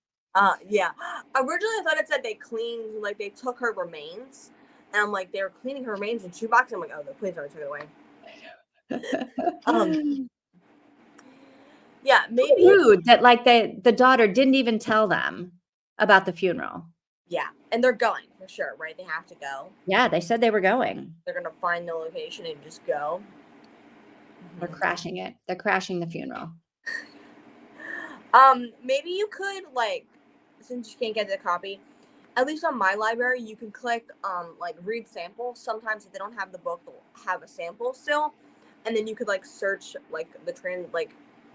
Yeah. Originally, I thought it said they cleaned, like, they took her remains. And I'm like, they were cleaning her remains in shoebox. I'm like, oh, the police already took it away. Yeah, maybe. Rude that like the daughter didn't even tell them about the funeral. Yeah, and they're going for sure, right? They have to go. Yeah, they said they were going. They're gonna find the location and just go. They're crashing it. They're crashing the funeral. Maybe you could, like, since you can't get the copy, at least on my library, you can click like read sample. Sometimes if they don't have the book, they'll have a sample still, and then you could like search like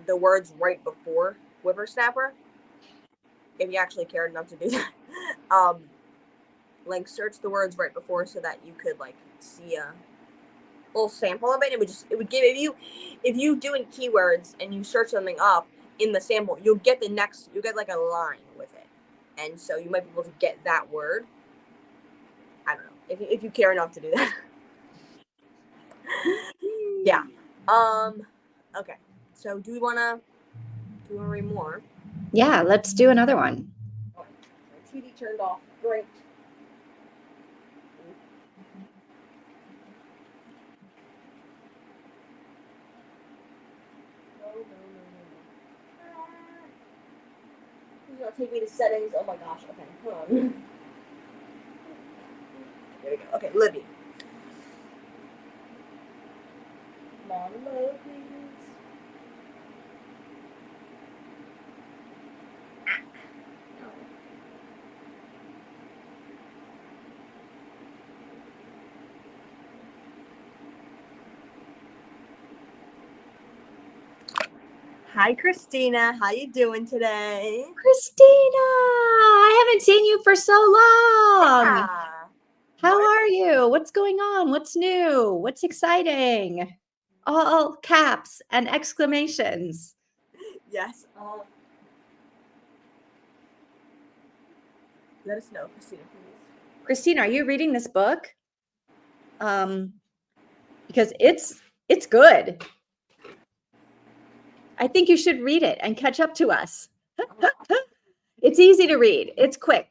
the words right before whippersnapper. If you actually cared enough to do that, like search the words right before so that you could like see a little sample of it. It would give if you doing keywords and you search something up in the sample, you'll get like a line with it, and so you might be able to get that word. I don't know if you care enough to do that. Yeah. Okay. So do we wanna read more? Yeah, let's do another one. Oh, my TV turned off. Great. He's gonna take me to settings. Oh my gosh. Okay, hold on. There we go. Okay, Libby. Come on, load, please. Hi, Christina. How you doing today? Christina, I haven't seen you for so long. Yeah. How are you? What's going on? What's new? What's exciting? All caps and exclamations. Yes. Let us know, Christina, please. Christina, are you reading this book? Because it's good. I think you should read it and catch up to us. It's easy to read. It's quick.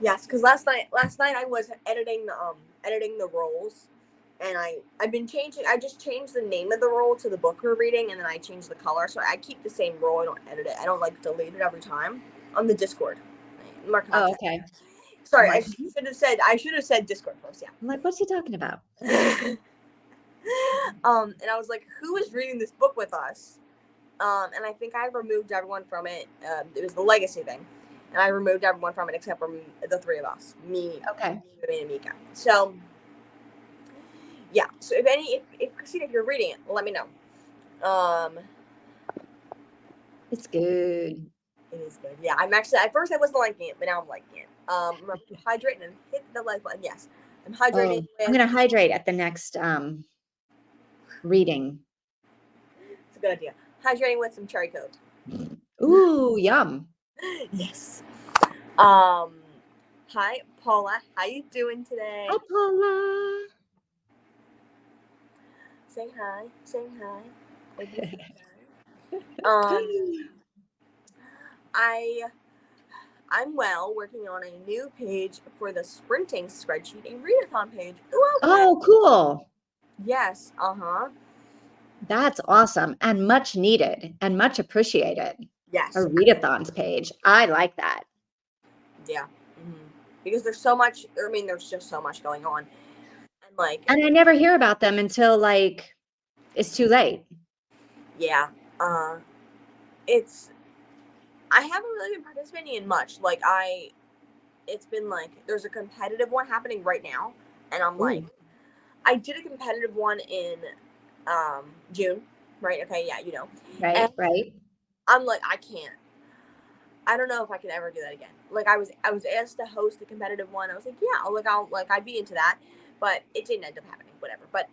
Yes, because last night I was editing the roles, and I just changed the name of the role to the book we're reading, and then I changed the color, so I keep the same role. I don't edit it. I don't like delete it every time on the Discord. Oh, okay. Sorry, I should have said Discord first. Yeah. I'm like, what's he talking about? And I was like, who is reading this book with us? And I think I removed everyone from it. It was the legacy thing, and I removed everyone from it except for the three of us, me, Okay, and Mika. So, yeah. So if Christina, if you're reading it, let me know. it's good. It is good. Yeah, I'm actually at first I wasn't liking it, but now I'm liking it. Remember to hydrate and hit the like button. Yes. I'm hydrating I'm with. gonna hydrate at the next reading. It's a good idea. Hydrating with some cherry Coke. Ooh, yum. Yes. Hi, Paula. How you doing today? Hi, Paula. Say hi. Say hi. Maybe say hi. I'm well, working on a new page for the sprinting spreadsheet, a readathon page. Ooh, okay. Oh, cool. Yes. That's awesome and much needed and much appreciated. Yes. A readathons page. I like that. Yeah. Because there's so much. I mean, there's just so much going on, and like. And I never hear about them until like it's too late. Yeah. It's. I haven't really been participating in much. Like it's been like there's a competitive one happening right now, and I'm like, I did a competitive one in June, right? Okay, yeah, you know. And Right. I'm like, I don't know if I can ever do that again. Like I was asked to host a competitive one. I was like, yeah, I'd be into that, but it didn't end up happening. Whatever. But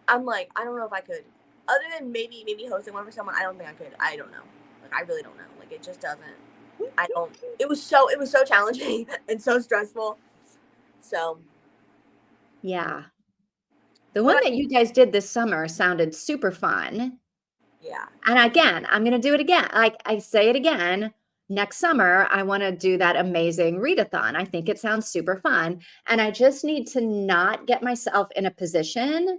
I'm like, I don't know if I could. Other than maybe hosting one for someone, I don't think I could. I don't know. Like I really don't know. Like it just doesn't. I don't. It was so challenging and so stressful. So. Yeah. The one that you guys did this summer sounded super fun. Yeah. And again, I'm going to do it again. Like I say it again, next summer, I want to do that amazing readathon. I think it sounds super fun. And I just need to not get myself in a position.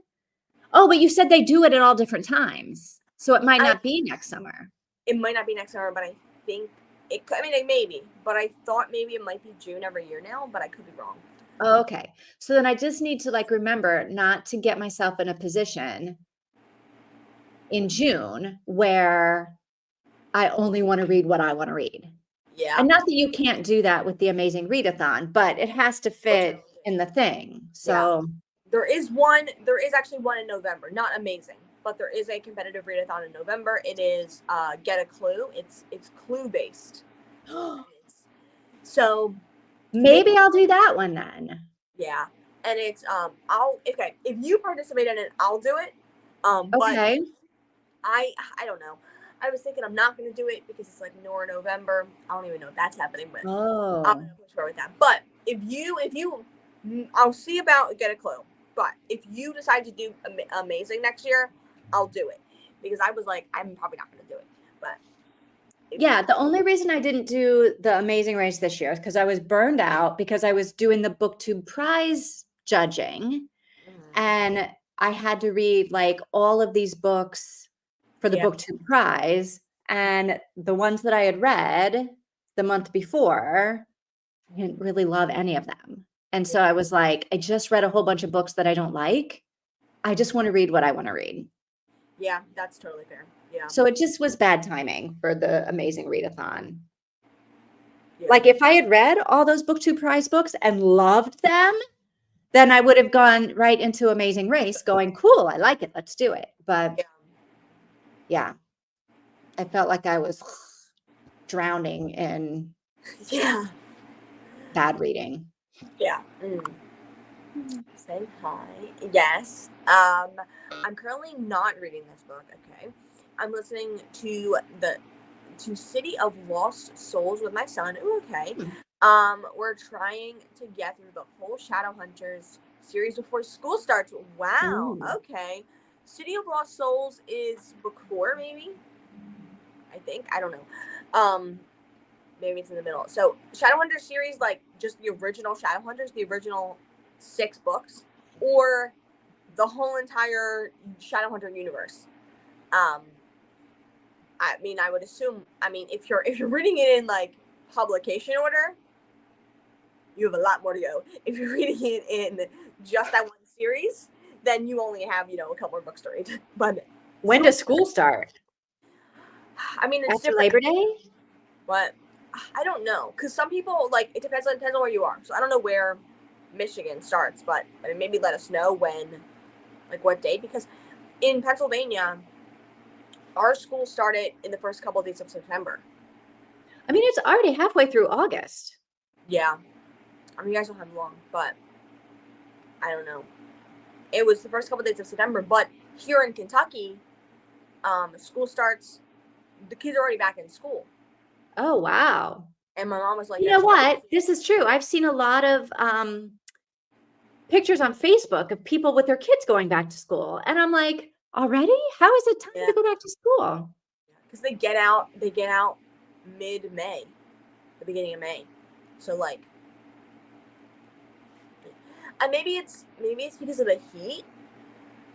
Oh, but you said they do it at all different times. So it might not be next summer. It might not be next summer, but I think it could. I mean, it may be, but I thought maybe it might be June every year now, but I could be wrong. Okay. So then I just need to like remember not to get myself in a position in June where I only want to read what I want to read. Yeah. And not that you can't do that with the Amazing Readathon, but it has to fit in the thing. So there is actually one in November. Not amazing, but there is a competitive readathon in November. It is Get a Clue. It's clue based. So maybe I'll do that one then. Yeah. And it's if you participate in it, I'll do it. Okay. But I don't know. I was thinking I'm not going to do it because it's like November. I don't even know if that's happening, but I'm going to push forward with that. But if you, I'll see about Get a Clue. But if you decide to do amazing next year, I'll do it because I was like, I'm probably not going to do it. But yeah, the only reason I didn't do the Amazing Race this year is because I was burned out because I was doing the BookTube prize judging, and I had to read like all of these books for the BookTube prize, and the ones that I had read the month before, I didn't really love any of them. And so I was like, I just read a whole bunch of books that I don't like. I just want to read what I want to read. Yeah, that's totally fair. Yeah. So it just was bad timing for the Amazing Readathon. Yeah. Like if I had read all those BookTube prize books and loved them, then I would have gone right into Amazing Race going, cool, I like it, let's do it. But yeah, I felt like I was drowning in bad reading. Yeah. Say hi. Yes. I'm currently not reading this book. Okay. I'm listening to City of Lost Souls with my son. Ooh, okay. We're trying to get through the whole Shadowhunters series before school starts. Wow. Ooh. Okay. City of Lost Souls is book 4, maybe. I think. I don't know. Maybe it's in the middle. So Shadowhunters series, like just the original Shadowhunters, the original 6 books, or the whole entire Shadowhunter universe. I mean, I would assume. I mean, if you're reading it in like publication order, you have a lot more to go. If you're reading it in just that one series, then you only have a couple more books to read. But when does school start? I mean, it's after Labor Day. What? I don't know, because some people like it depends on where you are. So I don't know where Michigan starts, but I mean, maybe let us know when, like what date, because in Pennsylvania, our school started in the first couple of days of September. I mean, it's already halfway through August. Yeah. I mean, you guys don't have long, but I don't know. It was the first couple days of September, but here in Kentucky, school starts. The kids are already back in school, Oh, wow. and my mom was like, You "Yeah, know she's like, what? This is true. I've seen a lot of pictures on Facebook of people with their kids going back to school. And I'm like, already? How is it time Yeah. to go back to school? because they get out mid-May, the beginning of May, so like, and maybe it's because of the heat,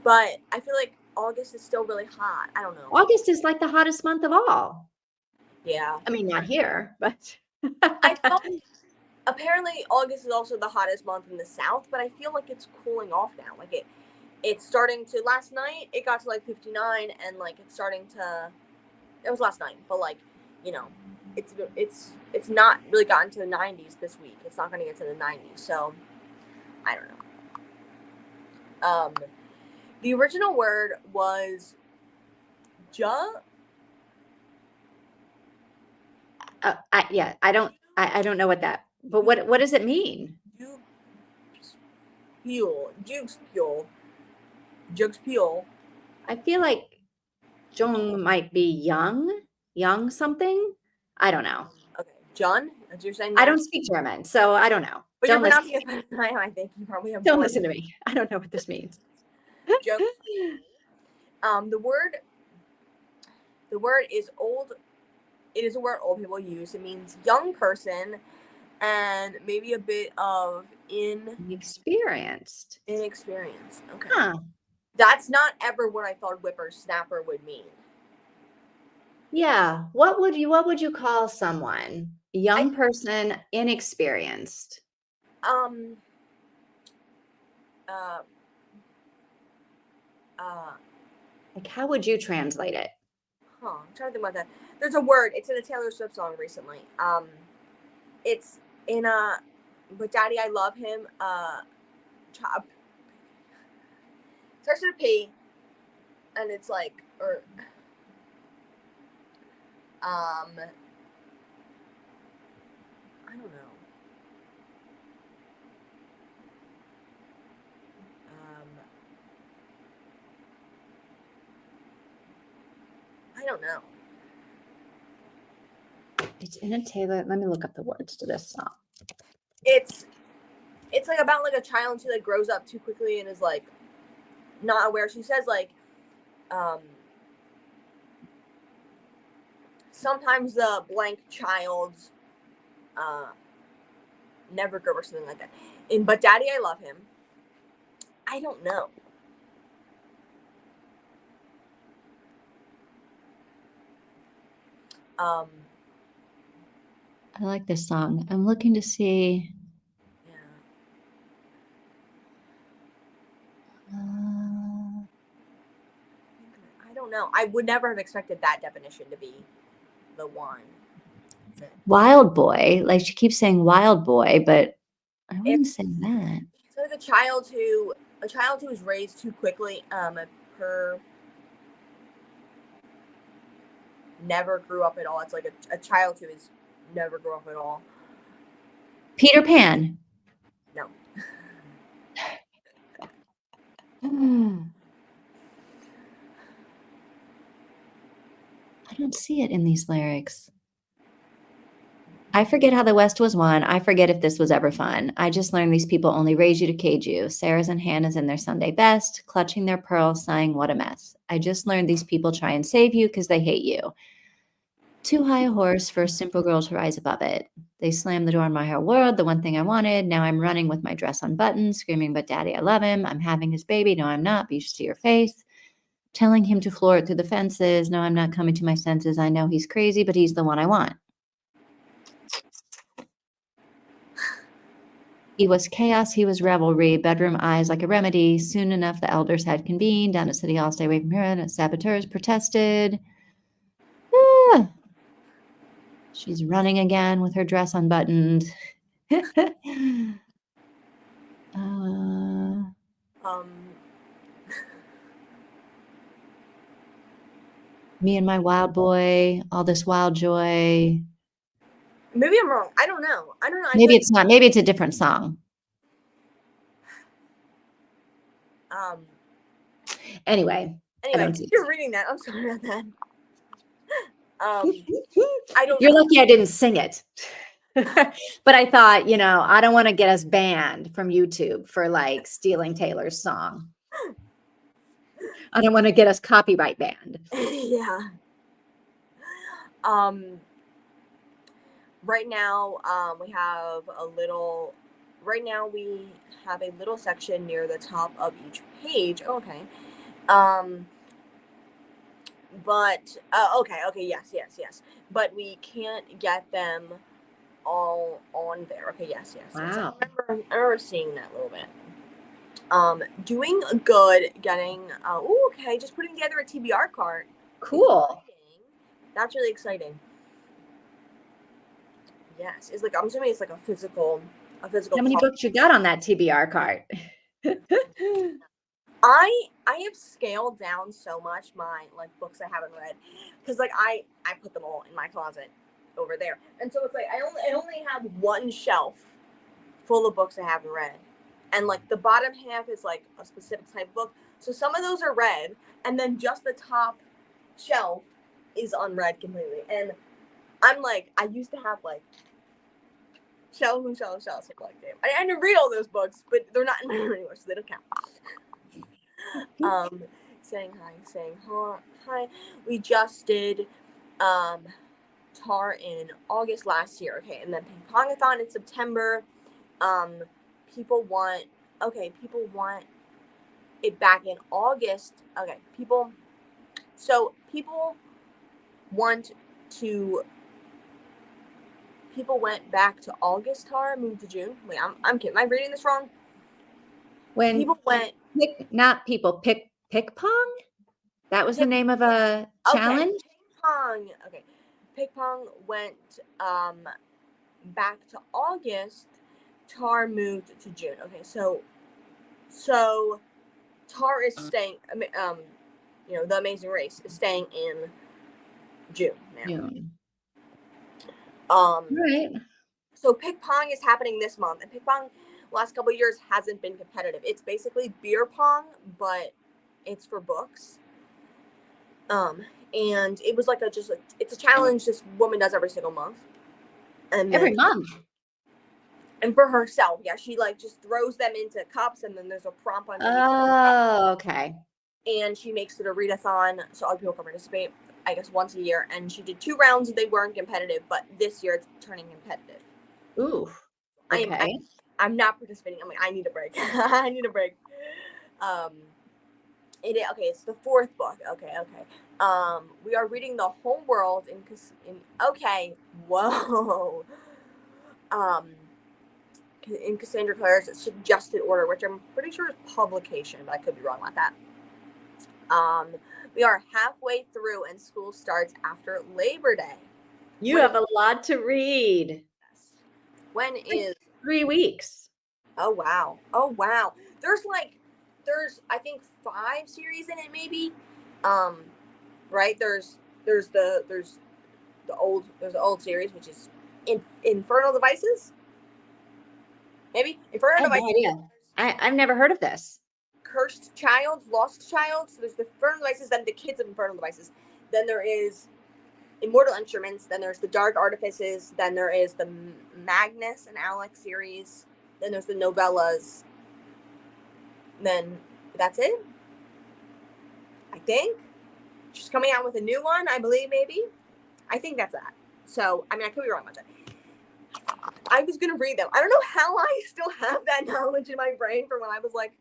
but I feel like August is still really hot. I don't know. August is like the hottest month of all. Yeah, I mean, not here, but I know. Apparently, August is also the hottest month in the South, but I feel like it's cooling off now. Like it's starting to. Last night it got to like 59, and like it's starting to. It was last night, but like, you know, it's not really gotten to the 90s this week. It's not going to get to the 90s, so I don't know. The original word was I don't know what that. But what does it mean? Jugspule. I feel like Jung might be young something. I don't know. Okay, John, as you're saying. I don't speak German, so I don't know. But Don't you're listen. pronouncing it better than I am. I think you probably have. Don't more listen to me. I don't know what this means. Joke. The word is old. It is a word old people use. It means young person, and maybe a bit of Inexperienced. inexperience. Okay. Huh. That's not ever what I thought whippersnapper would mean. Yeah. What would you call someone? A young person, inexperienced. Like, how would you translate it? I'm trying to think about that. There's a word. It's in a Taylor Swift song recently. It's in a, but Daddy, I love him. Starts with a P, and it's like, or, I don't know. I don't know. It's in a Taylor. Let me look up the words to this song. It's like about like a child who like grows up too quickly and is like not aware. She says like, sometimes the blank child's never grow or something like that. But Daddy, I love him. I don't know. I like this song. I'm looking to see. Yeah. I don't know. I would never have expected that definition to be the one. Wild boy. Like, she keeps saying wild boy, but I wouldn't say that. It's like a child who is raised too quickly. Her never grew up at all. It's like a child who is never grew up at all. Peter Pan. No. I don't see it in these lyrics. I forget how the West was won. I forget if this was ever fun. I just learned these people only raise you to cage you. Sarah's and Hannah's in their Sunday best, clutching their pearls, sighing, what a mess. I just learned these people try and save you because they hate you. Too high a horse for a simple girl to rise above it. They slammed the door on my whole world, the one thing I wanted. Now I'm running with my dress unbuttoned, screaming, but Daddy, I love him. I'm having his baby. No, I'm not. But you should see your face. Telling him to floor it through the fences. No, I'm not coming to my senses. I know he's crazy, but he's the one I want. He was chaos, he was revelry, bedroom eyes like a remedy. Soon enough, the elders had convened. Down at City Hall, stay away from here. And saboteurs protested. She's running again with her dress unbuttoned. Me and my wild boy, all this wild joy. Maybe I'm wrong. I don't know. Maybe it's not. Maybe it's a different song. Anyway, I Anyway, don't tease. you're reading that. I'm sorry about that. I don't You're know. lucky I didn't sing it. But I thought, I don't want to get us banned from YouTube for like stealing Taylor's song. I don't want to get us copyright banned. Yeah. Right now, we have a little section near the top of each page. Okay. But okay, yes. But we can't get them all on there. Okay, yes. Wow. I remember seeing that a little bit. Doing good, getting okay, just putting together a TBR cart. Cool. That's really exciting. Yes, it's like I'm assuming it's like a physical. How many books you got on that TBR cart? I have scaled down so much my like books I haven't read because like I put them all in my closet over there, and so it's like I only have one shelf full of books I haven't read, and like the bottom half is like a specific type of book. So some of those are read, and then just the top shelf is unread completely. And I'm like, I used to have like shelves and shelves of like damn. I didn't read all those books, but they're not in my room anymore, so they don't count. Saying hi. We just did Tar in August last year, okay, and then Ping Pongathon in September. People want it back in August. Okay, people went back to August Tar, moved to June. Wait, I'm kidding. Am I reading this wrong? When people went Pick Pong? That was the name of a challenge? Okay. Ping Pong went back to August. Tar moved to June. Okay, so Tar is staying. The Amazing Race is staying in June now. June. Right. So Ping Pong is happening this month, and Ping Pong last couple of years hasn't been competitive. It's basically beer pong, but it's for books. And it was like it's a challenge this woman does every single month. And every month. And for herself, yeah, she like just throws them into cups, and then there's a prompt underneath. Oh, okay. And she makes it a readathon, so other people can participate, I guess, once a year. And she did 2 rounds, and they weren't competitive, but this year it's turning competitive. Ooh, okay. I'm not participating. I'm like, I need a break. I need a break. It's the 4th book. Okay. We are reading The Whole World in Cassandra Clare's suggested order, which I'm pretty sure is publication, but I could be wrong about that. We are halfway through, and school starts after Labor Day. You have a lot to read. Yes. When is 3 weeks? Oh wow! There's I think 5 series in it, maybe. Right? There's the old series, which is Infernal Devices. Maybe Infernal Devices. No idea. I've never heard of this. Cursed Child, Lost Child. So there's the Infernal Devices, then the Kids of Infernal Devices. Then there is Immortal Instruments. Then there's the Dark Artifices. Then there is the Magnus and Alex series. Then there's the novellas. Then that's it. I think she's coming out with a new one, I believe, maybe. I think that's that. So, I mean, I could be wrong about that. I was going to read them. I don't know how I still have that knowledge in my brain from when I was like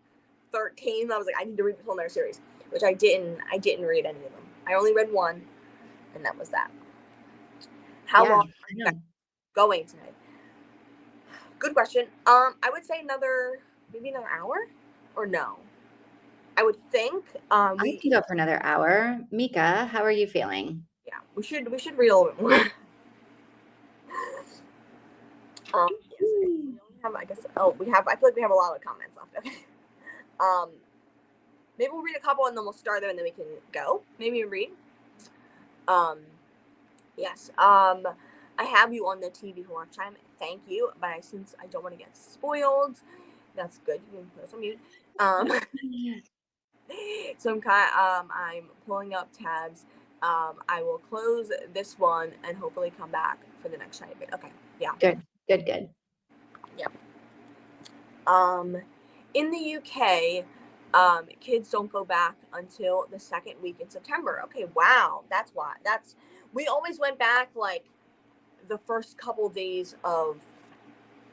13. I was like, I need to read this whole entire series, which I didn't read any of them. I only read one, and that was that. How long are you going tonight? Good question. I would say maybe another hour, or no? I would think. I can go for another hour. Mika, how are you feeling? Yeah, we should read a little bit more. Yes, we have, I guess. Oh, we have. I feel like we have a lot of comments left. Okay. Maybe we'll read a couple and then we'll start them and then we can go. Maybe read. Yes. I have you on the TV for watch time. Thank you. But since I don't want to get spoiled, that's good. You can put us on mute. Um, so I'm pulling up tabs. I will close this one and hopefully come back for the next tiny bit. Okay, yeah. Good, good, good. In the UK, kids don't go back until the second week in September. Okay, wow, that's why. We always went back like the first couple days of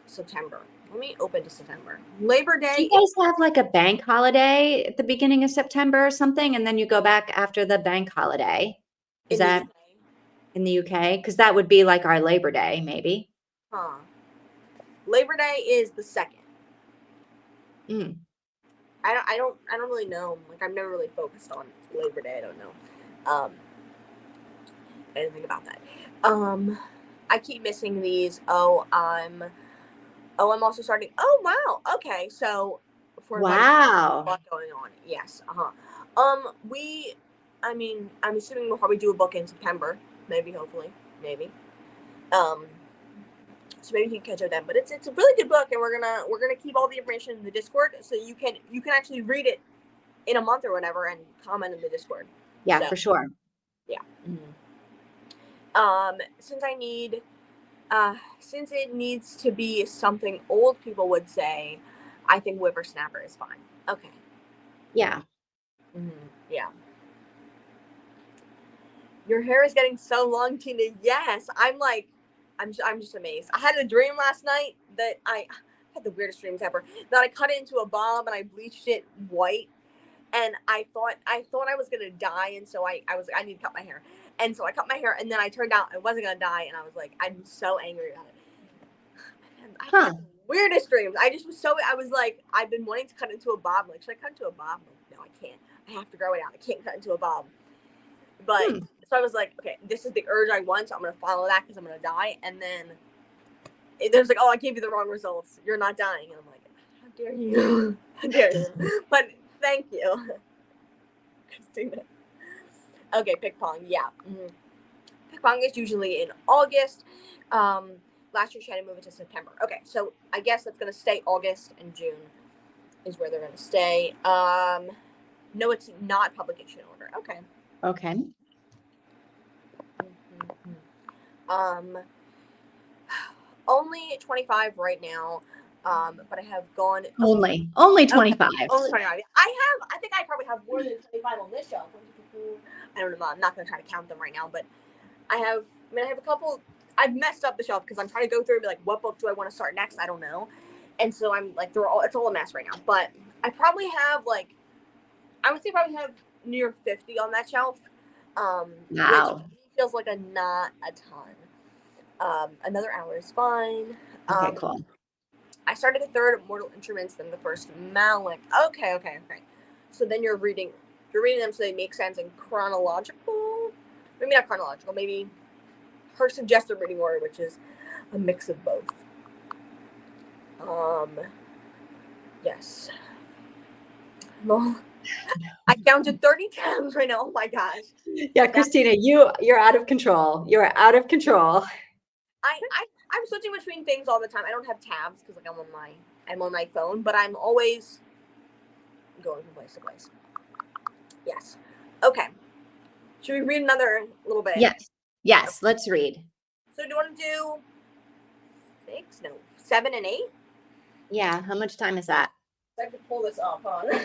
September. Let me open to September. Labor Do Day you guys have like a bank holiday at the beginning of September or something, and then you go back after the bank holiday? Is in the that UK. in the UK? Because that would be like our Labor Day, maybe. Huh. Labor Day is the second. Mm. I don't really know. Like I've never really focused on Labor Day. I don't know anything about that. I keep missing these. I'm also starting. Oh wow. Okay, so for like a Wow. lot going on. Yes. I'm assuming we'll probably do a book in September. Maybe, hopefully, maybe. So maybe you can catch up then. But it's a really good book, and we're gonna keep all the information in the Discord, so you can actually read it in a month or whatever and comment in the Discord. Yeah, So, for sure. yeah. Since it needs to be something old people would say, I think whippersnapper is fine. Okay. Yeah. Yeah. Your hair is getting so long, Tina. Yes, I'm just amazed. I had a dream last night that I had the weirdest dreams ever. That I cut it into a bob and I bleached it white, and I thought I was gonna die, and so I was like, I need to cut my hair, and so I cut my hair, and then I turned out I wasn't gonna die, and I was like, I'm so angry about it. And I Huh. had the weirdest dreams. I was like, I've been wanting to cut into a bob. Like, should I cut into a bob? Like, no, I can't. I have to grow it out. I can't cut into a bob. But so I was like, okay, this is the urge I want, so I'm gonna follow that because I'm gonna die. And then there's like, oh, I gave you the wrong results. You're not dying. And I'm like, how dare you? How dare you? But thank you, Christina. Okay, pick pong. Yeah. Pick pong is usually in August. Last year she had to move it to September. Okay, so I guess that's gonna stay August and June is where they're gonna stay. No, it's not publication order. Okay. Okay. Only 25 right now. But I have gone Only 25. only 25. I think I probably have more than 25 on this shelf. I don't know. I'm not gonna try to count them right now, but I have a couple. I've messed up the shelf because I'm trying to go through and be like, what book do I want to start next? I don't know. And so I'm like, it's all a mess right now. But I probably have I would say probably have near 50 on that shelf. Wow. Which feels like not a ton. Another hour is fine. Okay, cool. I started the third Mortal Instruments, then the first Malik. Okay. So then you're reading them so they make sense in chronological. Maybe not chronological. Maybe her suggested reading order, which is a mix of both. Yes. Well, I counted 30 tabs right now. Oh my gosh. Yeah, Christina, you're out of control. You're out of control. I'm switching between things all the time. I don't have tabs because I'm on my phone, but I'm always going from place to place. Yes. Okay. Should we read another little bit? Yes. Let's read. So do you want to do 6? No, 7 and 8? Yeah. How much time is that? I have to pull this up, huh?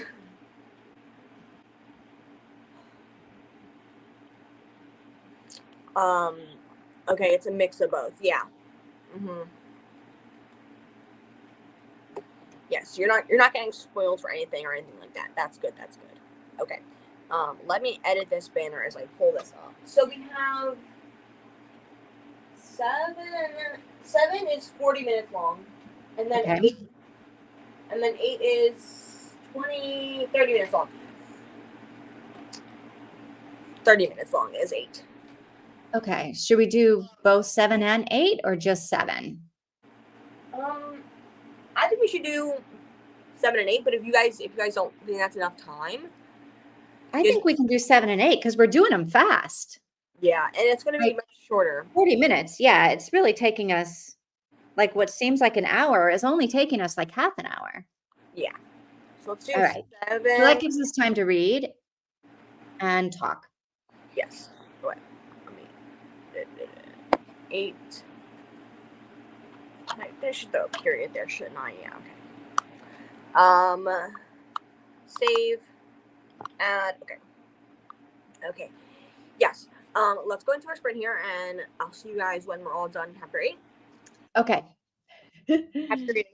Okay, it's a mix of both. Yeah. Yes, you're not getting spoiled for anything or anything like that. That's good. Okay. Let me edit this banner as I pull this up. So we have 7 is 40 minutes long. And then Okay. 8 is 30 minutes long. 30 minutes long is 8. Okay. Should we do both 7 and 8 or just 7? I think we should do 7 and 8, but if you guys don't think that's enough time, I think we can do 7 and 8 because we're doing them fast. yeah, and it's going to be much shorter. 40 minutes. Yeah, it's really taking us like what seems like an hour is only taking us like half an hour. Yeah. So let's do All right. 7. So that gives us time to read and talk. Yes. Wait. Let me. 8. I should throw a period there, shouldn't I? Yeah. Okay. Save. Add. Okay. Okay. Yes. Let's go into our sprint here, and I'll see you guys when we're all done. Have a great. Okay. Happy reading.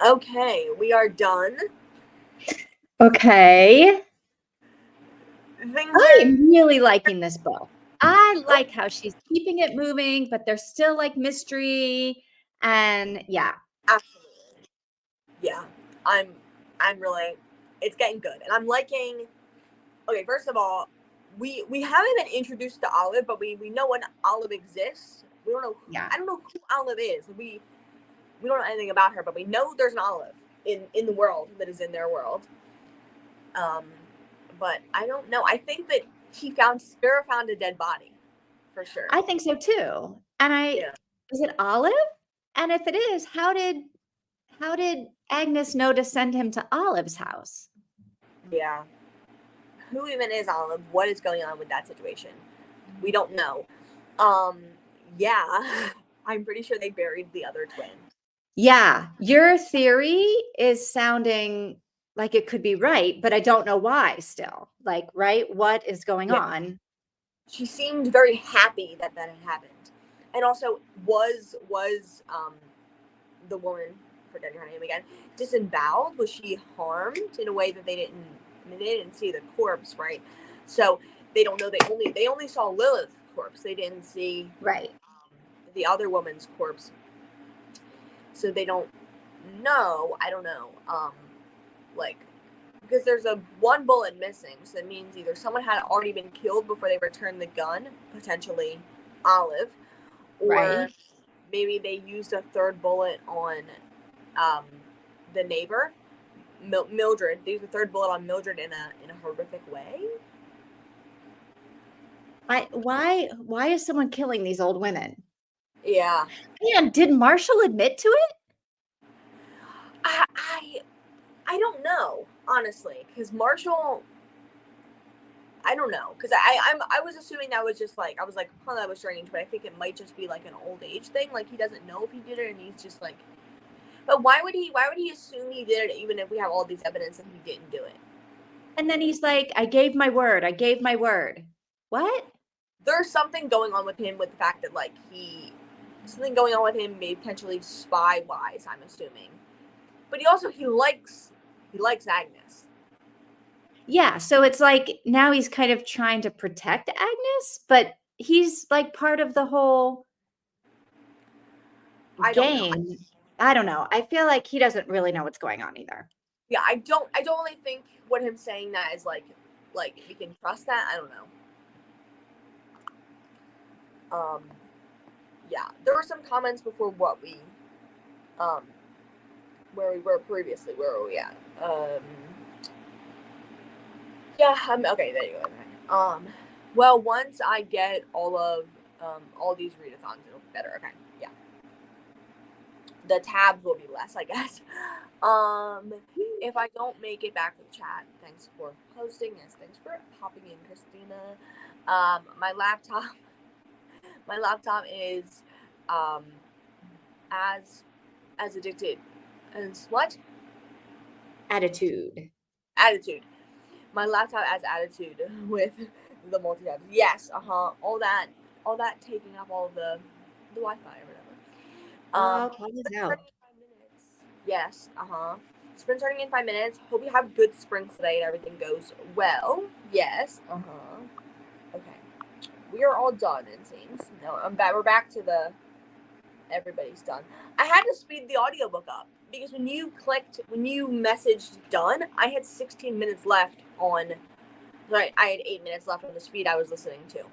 Okay, we are done. Okay. Things I are am really liking this book. I like how she's keeping it moving, but there's still like mystery. And yeah, absolutely. Yeah, I'm really. It's getting good, and I'm liking. Okay, first of all, we haven't been introduced to Olive, but we know when Olive exists. We don't know. yeah. I don't know who Olive is. We don't know anything about her, but we know there's an Olive in the world that is in their world. Um, but I don't know. I think that Sparrow found a dead body, for sure. I think so too. And Yeah. is it Olive? And if it is, how did Agnes know to send him to Olive's house? Yeah. Who even is Olive? What is going on with that situation? We don't know. Um, yeah. I'm pretty sure they buried the other twin. Yeah, your theory is sounding like it could be right, but I don't know why still. Like, right? What is going Yeah. on? She seemed very happy that had happened. And also was the woman, forgetting her name again, disemboweled? Was she harmed in a way that they didn't see the corpse, right? So they don't know. They only saw Lilith's corpse. They didn't see Right. the other woman's corpse. So they don't know. I don't know. Like, because there's a one bullet missing, so that means either someone had already been killed before they returned the gun, potentially Olive, or Right. maybe they used a third bullet on the neighbor, Mildred. They used a third bullet on Mildred in a horrific way. Why is someone killing these old women? Yeah. And did Marshall admit to it? I don't know, honestly, because Marshall, I don't know, because I was assuming that was just like, I was like, oh, that was strange, but I think it might just be like an old age thing, like he doesn't know if he did it, and he's just like, but why would he assume he did it, even if we have all these evidence that he didn't do it? And then he's like, I gave my word. I gave my word. What? There's something going on with him, with the fact that like something going on with him, maybe potentially spy wise, I'm assuming, but he likes Agnes. Yeah, so it's like now he's kind of trying to protect Agnes, but he's like part of the whole I don't know. game. I don't know. I feel like he doesn't really know what's going on either. Yeah, I don't really think what him saying that is like we can trust that. I don't know. Yeah, there were some comments before what we where we were previously. Where were we at? Yeah, okay, there you go. Well, once I get all these readathons, it'll be better. Okay, yeah. The tabs will be less, I guess. If I don't make it back to the chat, thanks for posting. Yes, thanks for popping in, Christina. My laptop is as addicted as what? Attitude. Attitude. My laptop has attitude with the multi-tabs. Yes, all that taking up all the Wi-Fi or whatever. Call this out. Yes, Sprint starting in 5 minutes. Hope you have good sprints today and everything goes well. Yes, Okay. We are all done, it seems. No, we're back to the everybody's done. I had to speed the audiobook up because when you messaged done, I had 16 minutes left on. Right, I had 8 minutes left on the speed I was listening to.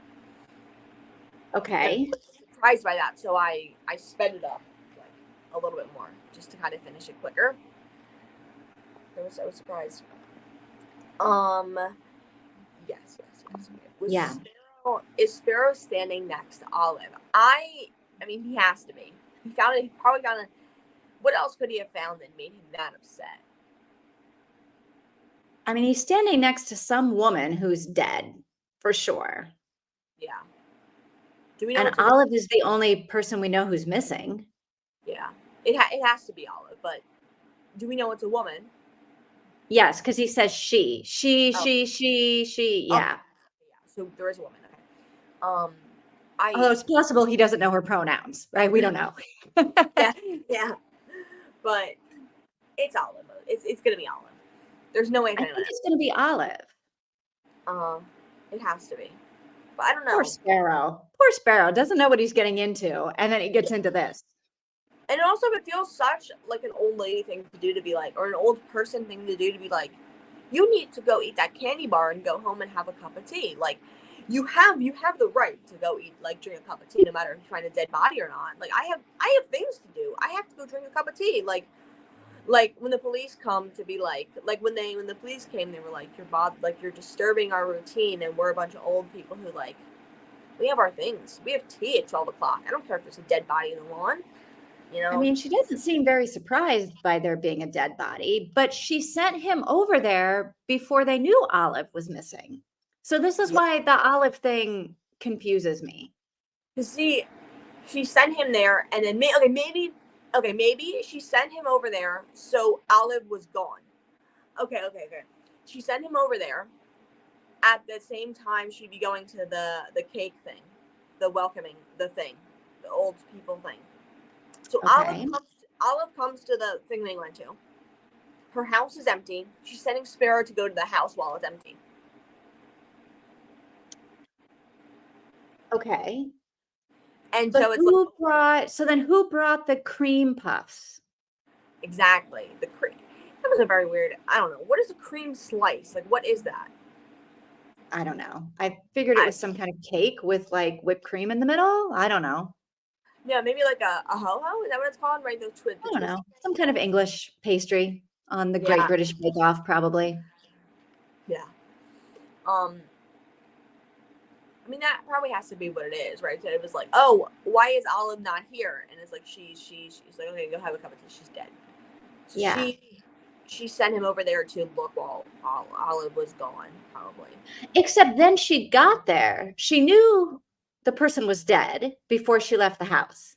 Okay. I was surprised by that, so I sped it up like a little bit more just to kind of finish it quicker. I was surprised. Yes. Yeah. Is Sparrow standing next to Olive? I mean, he has to be. He probably found a. What else could he have found that made him that upset? I mean, he's standing next to some woman who's dead, for sure. Yeah. Do we know? And Olive is the only person we know who's missing. Yeah. It has to be Olive, but do we know it's a woman? Yes, because he says she. She. Yeah. So there is a woman. Okay. Although it's possible he doesn't know her pronouns, right? We don't know. yeah. But It's Olive. It's gonna be Olive. There's no way I it's think anyone it's going to be Olive. else. It has to be. But I don't know. Poor Sparrow. Poor Sparrow doesn't know what he's getting into, and then he gets into this. And also, it feels such like an old lady thing to do to be like, or an old person thing to do to be like, you need to go eat that candy bar and go home and have a cup of tea. Like, you have the right to go eat, like, drink a cup of tea, no matter if you find a dead body or not. Like, I have things to do. I have to go drink a cup of tea. Like when the police come to be like when the police came, they were like, you're disturbing our routine, and we're a bunch of old people who, like, we have our things. We have tea at 12 o'clock. I don't care if there's a dead body in the lawn. You know? I mean, she doesn't seem very surprised by there being a dead body, but she sent him over there before they knew Olive was missing. So this is why the Olive thing confuses me. To see, she sent him there, and then maybe she sent him over there so Olive was gone. Okay. She sent him over there at the same time she'd be going to the cake thing, the welcoming, the old people thing. So Okay. Olive comes to the thing they went to. Her house is empty. She's sending Sparrow to go to the house while it's empty. Okay. And But so it's then who brought the cream puffs? Exactly. The cream. That was a very weird, I don't know. What is a cream slice? Like, what is that? I don't know. I figured it was some kind of cake with like whipped cream in the middle. I don't know. Yeah, maybe like a ho-ho? Is that what it's called? Right? I don't know. Some kind of English pastry on the Great British Bake Off, probably. Yeah. I mean, that probably has to be what it is, right? So it was like, oh, why is Olive not here? And it's like she's like, okay, go have a cup of tea. She's dead. So Yeah. She sent him over there to look while Olive was gone, probably. Except then she got there. She knew the person was dead before she left the house.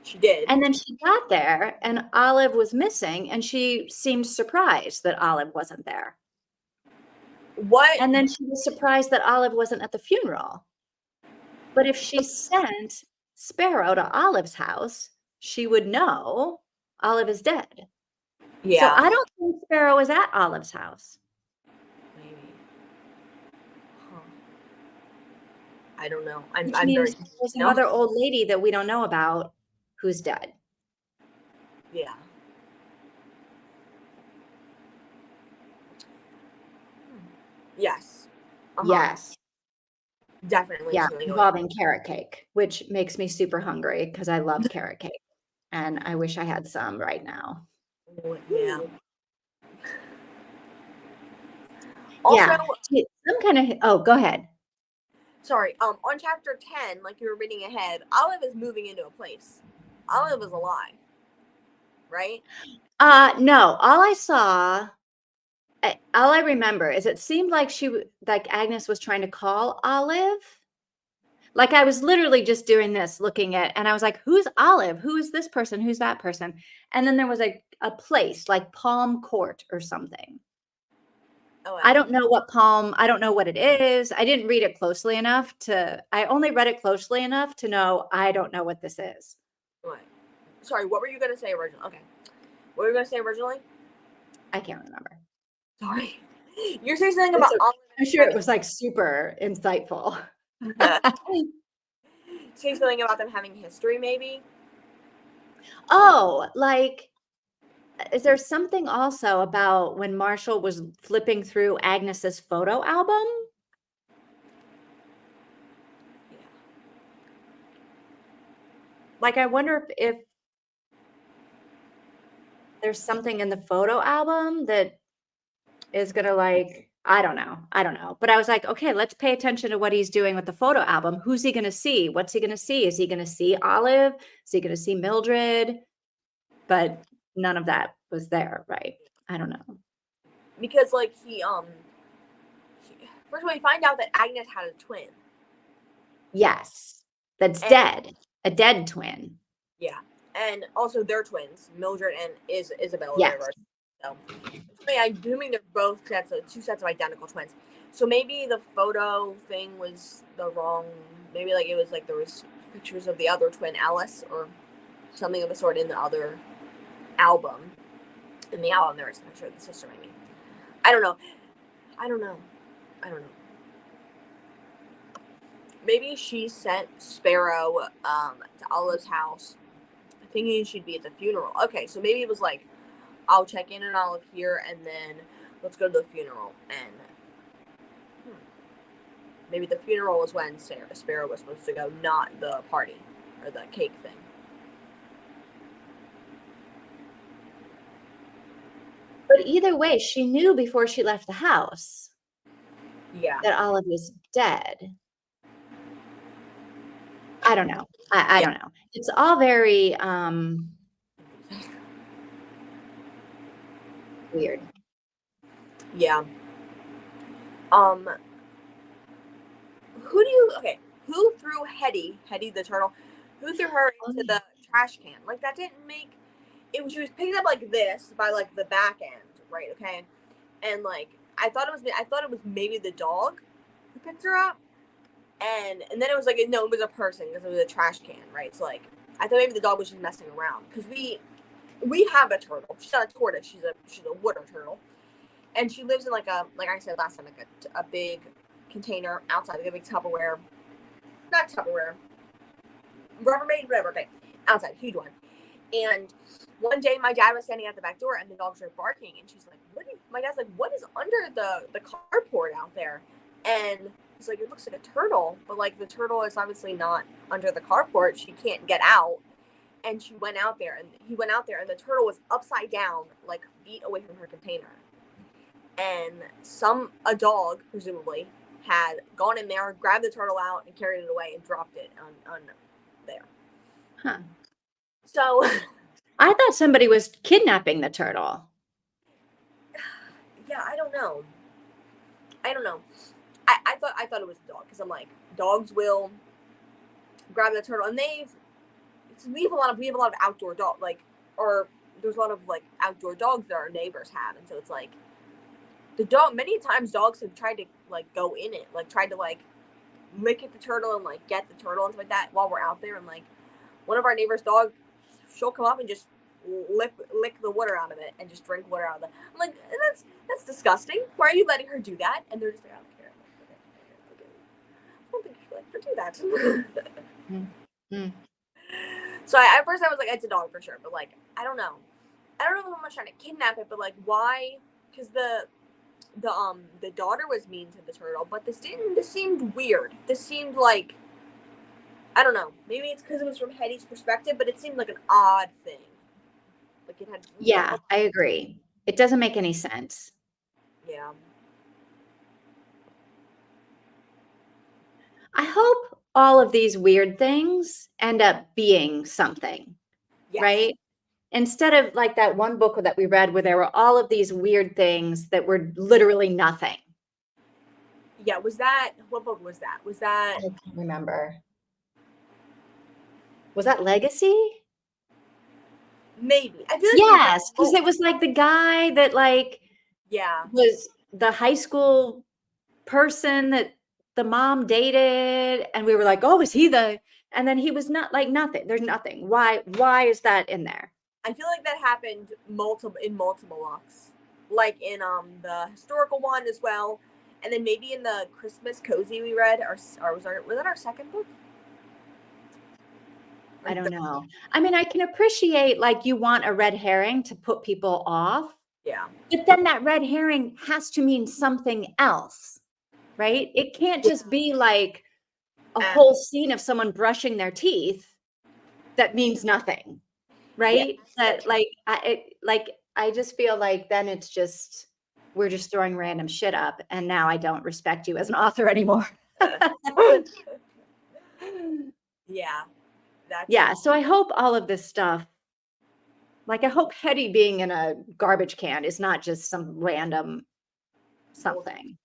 She did. And then she got there and Olive was missing, and she seemed surprised that Olive wasn't there. What? And then she was surprised that Olive wasn't at the funeral. But if she sent Sparrow to Olive's house, she would know Olive is dead. Yeah. So I don't think Sparrow is at Olive's house. Maybe. Huh. I don't know. Which I'm means very. there's another old lady that we don't know about who's dead. Yeah. Yes. Yes. Definitely. Yeah, involving carrot cake, which makes me super hungry because I love carrot cake. And I wish I had some right now. Yeah. Yeah. Also, some kind of, oh, go ahead. Sorry. On chapter 10, like you were reading ahead, Olive is moving into a place. Olive is alive, right? No. All I remember is it seemed like Agnes was trying to call Olive. Like I was literally just doing this, looking at, and I was like, who's Olive? Who is this person? Who's that person? And then there was a place like Palm Court or something. Oh, wow. I don't know what it is. I didn't read it closely enough I only read it closely enough to know I don't know what this is. Right. Sorry, what were you going to say originally? Okay. What were you going to say originally? I can't remember. Sorry. You're saying something about Olive. I'm sure it was like super insightful. Say something about them having history, maybe? Oh, like, is there something also about when Marshall was flipping through Agnes's photo album? Yeah. Like, I wonder if there's something in the photo album that is going to like, I don't know. But I was like, okay, let's pay attention to what he's doing with the photo album. Who's he going to see? What's he going to see? Is he going to see Olive? Is he going to see Mildred? But none of that was there, right? I don't know. Because, like, first of all, you find out that Agnes had a twin. Yes. That's dead. A dead twin. Yeah. And also they're twins, Mildred and Isabella. Yes. So I'm assuming they're both two sets of identical twins. So maybe the photo thing was the wrong. Maybe like it was like there was pictures of the other twin, Alice, or something of the sort in the other album. And the owl nurse, I'm sure the sister maybe. I don't know. Maybe she sent Sparrow to Olive's house thinking she'd be at the funeral. Okay, so maybe it was like, I'll check in on Olive here and then let's go to the funeral. And maybe the funeral was when Sparrow was supposed to go, not the party or the cake thing. But either way, she knew before she left the house Yeah. that Olive was dead. I don't know. I don't know. It's all very weird. Yeah. Who threw Hetty the turtle, who threw her into the trash can? Like, that didn't make it. She was picked up like this by like the back end, right? Okay. And like, I thought it was maybe the dog who picked her up. And then it was like, no, it was a person because it was a trash can, right? So like, I thought maybe the dog was just messing around because we have a turtle. She's not a tortoise. She's a water turtle, and she lives in like I said last time, like a big container outside, like a big Tupperware, not Tupperware, Rubbermaid, whatever, okay, outside, huge one. And one day my dad was standing at the back door and the dogs were barking, and she's like, my dad's like, what is under the carport out there? And he's like, it looks like a turtle, but like the turtle is obviously not under the carport. She can't get out. And she went out there, and he went out there, and the turtle was upside down, like feet away from her container. And a dog, presumably, had gone in there, grabbed the turtle out, and carried it away and dropped it on there. Huh. So I thought somebody was kidnapping the turtle. Yeah, I don't know. I thought it was a dog because I'm like, dogs will grab the turtle, and we have a lot of outdoor dog, like, or there's a lot of like outdoor dogs that our neighbors have, and so it's like the dog. Many times dogs have tried to like go in it, like tried to like lick at the turtle and like get the turtle and stuff like that while we're out there, and like one of our neighbor's dog, she'll come up and just lick the water out of it and just drink water out of it. I'm like, that's disgusting. Why are you letting her do that? And they're just like, I don't care. Okay. I don't think you should let her do that. So at first I was like, it's a dog for sure, but like, I don't know if someone's trying to kidnap it, but like, why? Because the daughter was mean to the turtle, but this seemed weird. This seemed like, I don't know, maybe it's because it was from Hetty's perspective, but it seemed like an odd thing. Like, it had. Yeah, I agree. It doesn't make any sense. Yeah. I hope all of these weird things end up being something, Yes. right? Instead of like that one book that we read where there were all of these weird things that were literally nothing. Yeah, what book was that? I can't remember. Was that Legacy? Maybe. I feel like yes, because it was like the guy that like was the high school person that the mom dated, and we were like, oh, is he and then he was not, like, nothing. There's nothing. Why is that in there? I feel like that happened in multiple books, like in the historical one as well, and then maybe in the Christmas cozy we read, or was that our second book? I don't know. I mean, I can appreciate like you want a red herring to put people off. Yeah. But then that red herring has to mean something else, right? It can't just be like a whole scene of someone brushing their teeth that means nothing, right? That I just feel like then it's just, we're just throwing random shit up, and now I don't respect you as an author anymore. Yeah. Yeah, so I hope all of this stuff, like I hope Hetty being in a garbage can is not just some random something.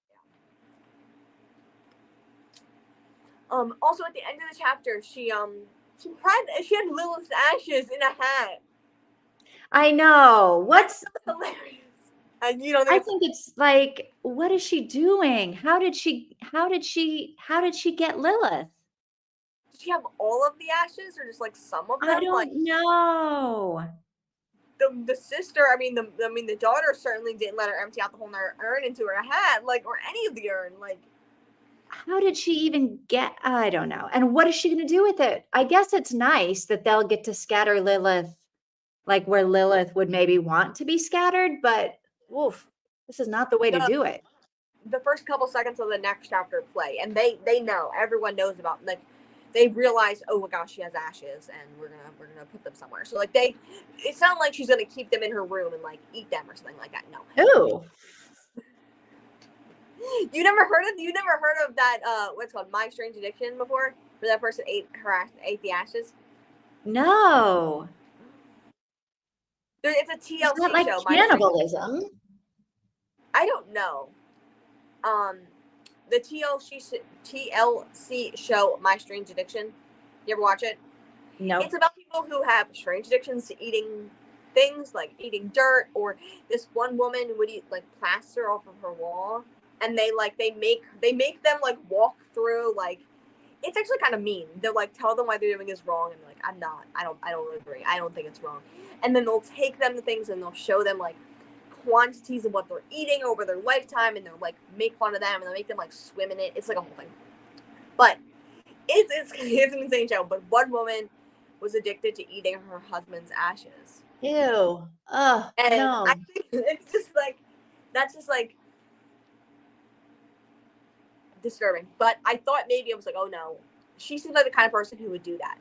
Also at the end of the chapter, she had Lilith's ashes in a hat. I know. What's hilarious? And I think it's like, what is she doing? How did she get Lilith? Did she have all of the ashes or just like some of them? I don't know. the sister, the daughter certainly didn't let her empty out the whole urn into her hat, like, or any of the urn, like. How did she even get? I don't know. And what is she going to do with it? I guess it's nice that they'll get to scatter Lilith, like where Lilith would maybe want to be scattered, but oof, this is not the way to do it. The first couple seconds of the next chapter play, and they know, everyone knows about, like, they realize, oh my gosh, she has ashes, and we're gonna put them somewhere. So like it's not like she's gonna keep them in her room and like eat them or something like that. No. Ooh. You never heard of that what's called My Strange Addiction before? Where that person ate the ashes? No. It's a TLC Is that like show. cannibalism? I don't know. The TLC show My Strange Addiction. You ever watch it? No. It's about people who have strange addictions to eating things, like eating dirt, or this one woman would eat like plaster off of her wall, and they make them like walk through, like, it's actually kind of mean. They'll like tell them why they're doing this wrong, and like, I don't agree. I don't think it's wrong. And then they'll take them to things and they'll show them like quantities of what they're eating over their lifetime, and they'll like make fun of them, and they'll make them like swim in it. It's like a whole thing. But it's an insane show. But one woman was addicted to eating her husband's ashes. Ew. Oh, and no. I think it's just like, that's just like disturbing. But I thought maybe it was like, oh no, she seems like the kind of person who would do that.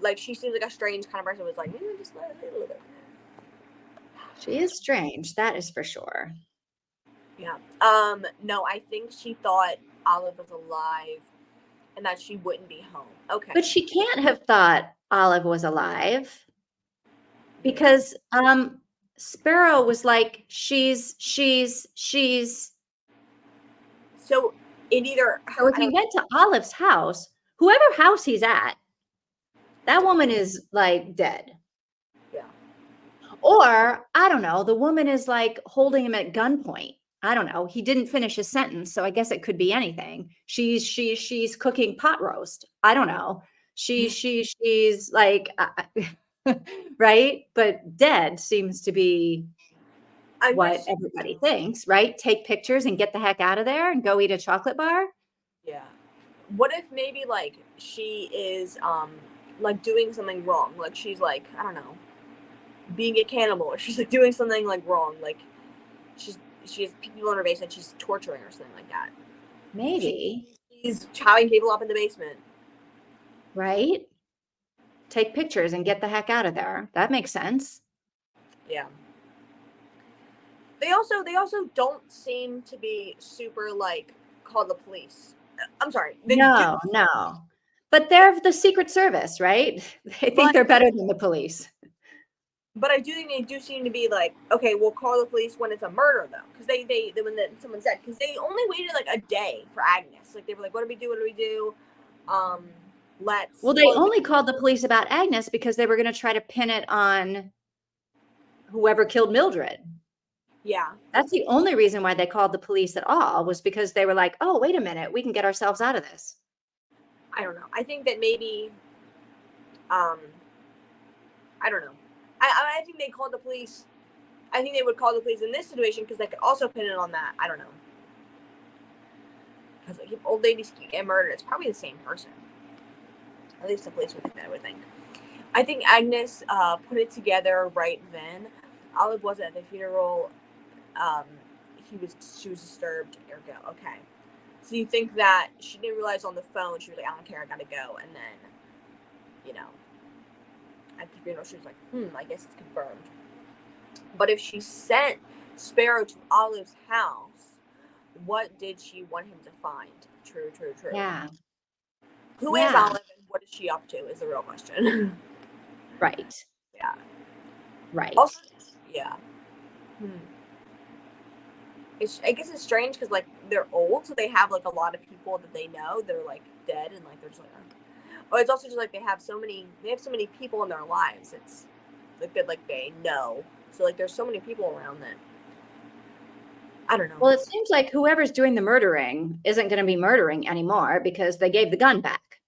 Like, she seems like a strange kind of person who was like, maybe just let it a little bit. She is strange, that is for sure. Yeah. No, I think she thought Olive was alive and that she wouldn't be home. Okay. But she can't have thought Olive was alive because Sparrow was like, she's so it either so if he went to Olive's house, whoever house he's at, that woman is like dead. Yeah. Or I don't know, the woman is like holding him at gunpoint. I don't know. He didn't finish his sentence, so I guess it could be anything. She's cooking pot roast. I don't know. She's like right? But dead seems to be what everybody thinks, right? Take pictures and get the heck out of there and go eat a chocolate bar. Yeah. What if maybe like she is like doing something wrong? Like she's like, I don't know, being a cannibal, or she's like doing something like wrong, like she has people in her basement she's torturing or something like that. Maybe. She's chowing people up in the basement. Right? Take pictures and get the heck out of there. That makes sense. Yeah. They also don't seem to be super like call the police. I'm sorry. No. But they're the Secret Service, right? They think they're better than the police. But I do think they do seem to be like, okay, we'll call the police when it's a murder, though, because they when someone's dead, because they only waited like a day for Agnes. Like they were like, what do we do? Well, they only called the police about Agnes because they were going to try to pin it on whoever killed Mildred. Yeah, that's the only reason why they called the police at all, was because they were like, oh, wait a minute, we can get ourselves out of this. I don't know. I think that maybe, I don't know. I think they called the police. I think they would call the police in this situation because they could also pin it on that. I don't know. Because like, if old ladies get murdered, it's probably the same person. At least the police would think that, I would think. I think Agnes put it together right then. Olive wasn't at the funeral. She was disturbed. Ergo, okay. So you think that she didn't realize on the phone, she was like, I don't care, I gotta go. And then, you know, at the funeral, she was like, I guess it's confirmed. But if she sent Sparrow to Olive's house, what did she want him to find? True. Yeah. Who is Olive and what is she up to is the real question. Right. Yeah. Right. Also, yeah. I guess it's strange because like they're old, so they have like a lot of people that they know that are like dead, and like they're just like, oh, it's also just like they have so many people in their lives. It's like that, like they know. So like there's so many people around that. I don't know. Well, it seems like whoever's doing the murdering isn't going to be murdering anymore because they gave the gun back.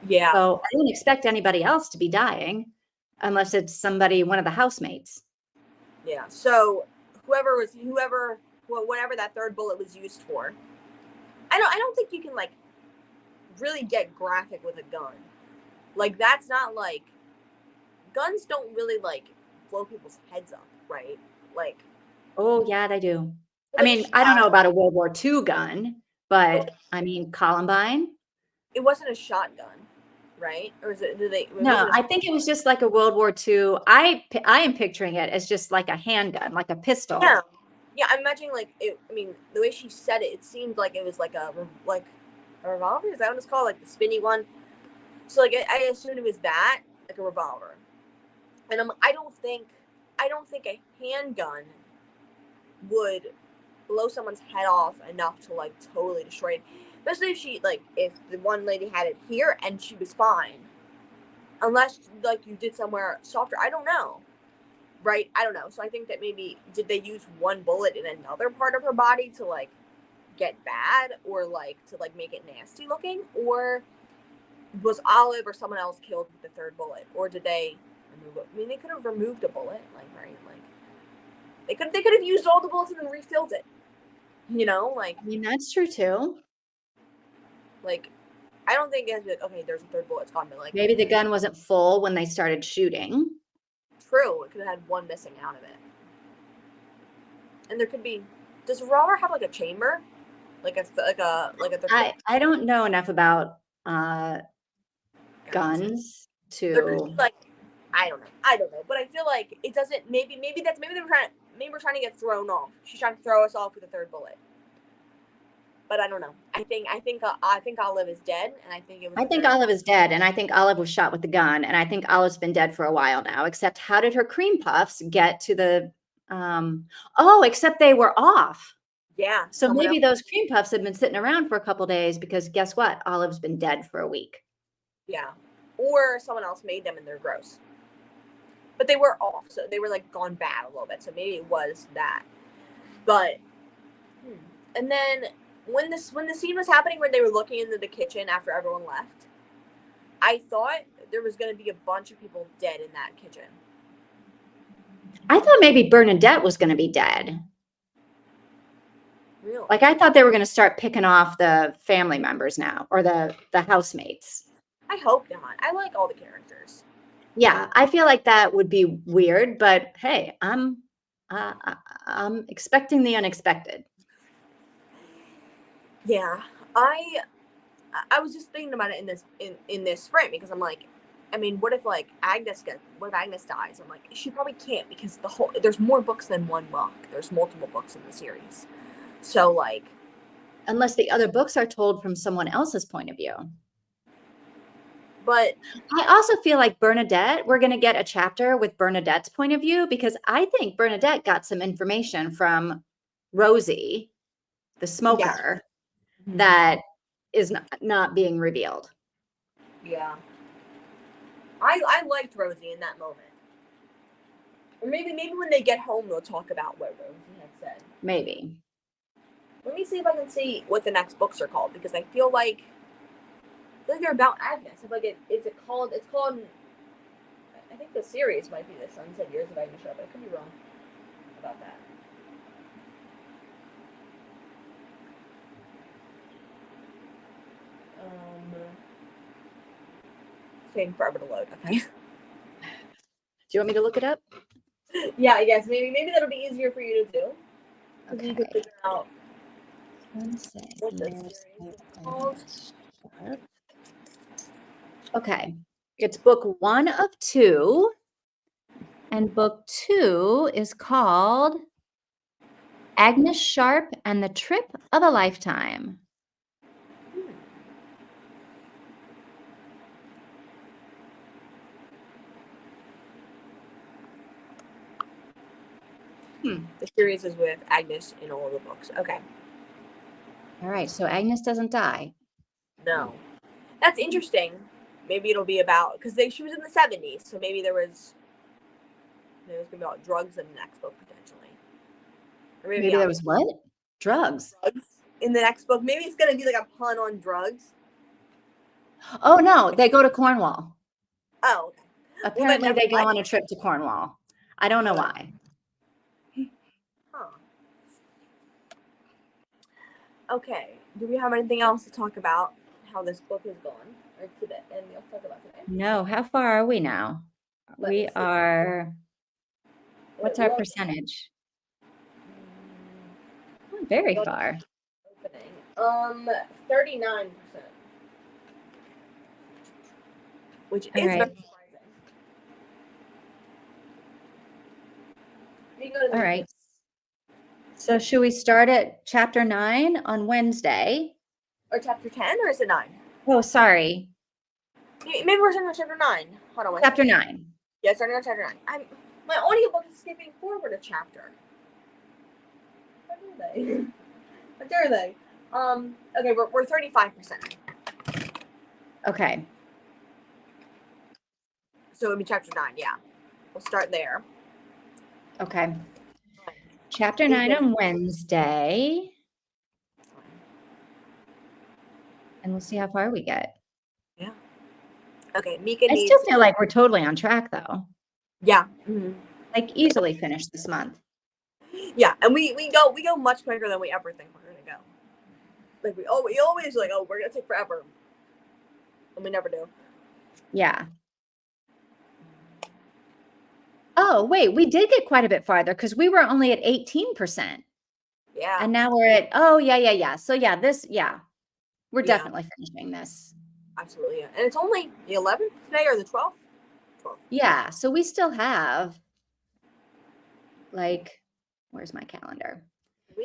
Yeah. So I don't expect anybody else to be dying. unless it's somebody, one of the housemates. Yeah. So whatever that third bullet was used for. I don't think you can like really get graphic with a gun. Like that's not like guns don't really like blow people's heads up, right? Like Oh, yeah, they do. I like a mean, I don't know shot, about a World War II gun, but I mean, Columbine. it wasn't a shotgun, right? Or is it? It No, wasn't I think it was just like a World War II. I am picturing it as just like a handgun, like a pistol. yeah, yeah. I'm imagining like it. I mean, the way she said it, it seemed like it was like a revolver. Is that what it's called? Like the spinny one. So like I assumed it was that, like a revolver. And I don't think a handgun would blow someone's head off enough to like totally destroy it. Especially if the one lady had it here and she was fine. Unless like you did somewhere softer. I don't know. Right? I don't know. So I think that maybe did they use one bullet in another part of her body to like get bad or like to like make it nasty looking? Or was Olive or someone else killed with the third bullet? Or did they remove it? I mean, they could have removed a bullet, like right, like they could have used all the bullets and then refilled it. You know, like I mean, that's true too. like I don't think it has to be like, okay, there's a third bullet, it's gone. But like Maybe the gun wasn't full when they started shooting. true, it could have had one missing out of it. And there could be. Does a revolver have like a chamber, like a I don't know enough about guns There could to. be like I don't know, but I feel like it doesn't. Maybe we're trying to get thrown off. She's trying to throw us off with a third bullet. But I don't know. I think Olive is dead, and I think it was. I think Olive is dead, and I think Olive was shot with the gun, and I think Olive's been dead for a while now. Except, how did her cream puffs get to the? Oh, except they were off. Yeah. So maybe those cream puffs have been sitting around for a couple days because guess what? Olive's been dead for a week. Yeah. Or someone else made them and they're gross. But they were off, so they were like gone bad a little bit. So maybe it was that. But and then when the scene was happening where they were looking into the kitchen after everyone left, I thought there was going to be a bunch of people dead in that kitchen. I thought maybe Bernadette was going to be dead. Really? Like I thought they were going to start picking off the family members now, or the housemates. I hope not. I like all the characters. Yeah, I feel like that would be weird, but hey, I'm expecting the unexpected. Yeah, I was just thinking about it in this sprint because I'm like, I mean, what if Agnes dies? I'm like, she probably can't because there's more books than one book. There's multiple books in the series, so like, unless the other books are told from someone else's point of view. But I also feel like Bernadette, we're going to get a chapter with Bernadette's point of view because I think Bernadette got some information from Rosie, the smoker, that is not being revealed. Yeah. I liked Rosie in that moment. Or maybe when they get home they'll talk about what Rosie had said. Maybe. Let me see if I can see what the next books are called because I feel like they're about Agnes. I feel like it's called I think the series might be The Sunset Years of Agnes Sharp, but I could be wrong about that. Taking forever to load. Okay. Do you want me to look it up? Yeah, I guess maybe that'll be easier for you to do. Okay. You can figure out what the series is called. Okay, it's book 1 of 2, and book 2 is called Agnes Sharp and the Trip of a Lifetime. The series is with Agnes in all of the books. Okay. All right, so Agnes doesn't die. No. That's interesting. Maybe it'll be about because she was in the 70s, so maybe there was gonna be about drugs in the next book potentially. Or maybe there was what? Drugs in the next book. Maybe it's gonna be like a pun on drugs. Oh no, they go to Cornwall. Oh, okay. Apparently never they go mind. on a trip to Cornwall. I don't know Well, why. Huh. Okay. Do we have anything else to talk about? How this book is going, or today? Anything else to talk about today? No, how far are we now? Let me We see. are, what's It our looks percentage? mm, Very not far. opening. 39%, which is All very right. surprising. You go to All the right. So should we start at chapter 9 on Wednesday? or chapter 10, or is it 9? Oh, sorry. Maybe we're starting on chapter 9. Hold on one Chapter second. 9. Yeah, starting on chapter 9. My audiobook is skipping forward a chapter. What are they? What are they? Okay, we're 35%. Okay. So it'll be chapter 9, yeah. We'll start there. Okay. Chapter 9 on Wednesday. And we'll see how far we get. Yeah. Okay, Mika I needs. still feel like we're totally on track though. Yeah. Mm-hmm. Like easily finish this month. Yeah, and we go much quicker than we ever think we're gonna go. Like we always like, oh, we're gonna take forever, and we never do. Yeah. Oh, wait, we did get quite a bit farther because we were only at 18%. Yeah. And now we're at, oh, yeah. So yeah, we're Yeah. definitely finishing this. Absolutely. Yeah. And it's only the 11th today, or the 12th? 12th. Yeah. So we still have like, where's my calendar?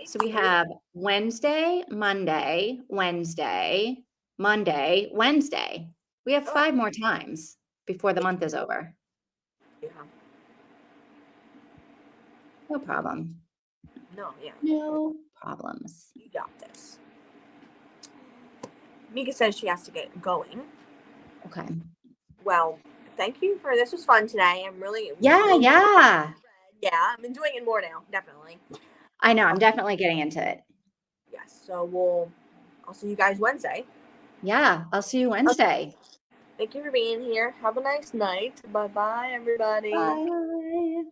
So we have Wednesday, Monday, Wednesday, Monday, Wednesday. We have 5 more times before the month is over. Yeah. No problem. No, yeah. No problems. You got this. Mika says she has to get going. Okay. Well, thank you for this. Was fun today. I'm really Yeah. yeah. I'm enjoying it more now. Definitely. I know. I'm definitely getting into it. Yes. So I'll see you guys Wednesday. Yeah. I'll see you Wednesday. Okay. Thank you for being here. Have a nice night. Bye bye, everybody. Bye.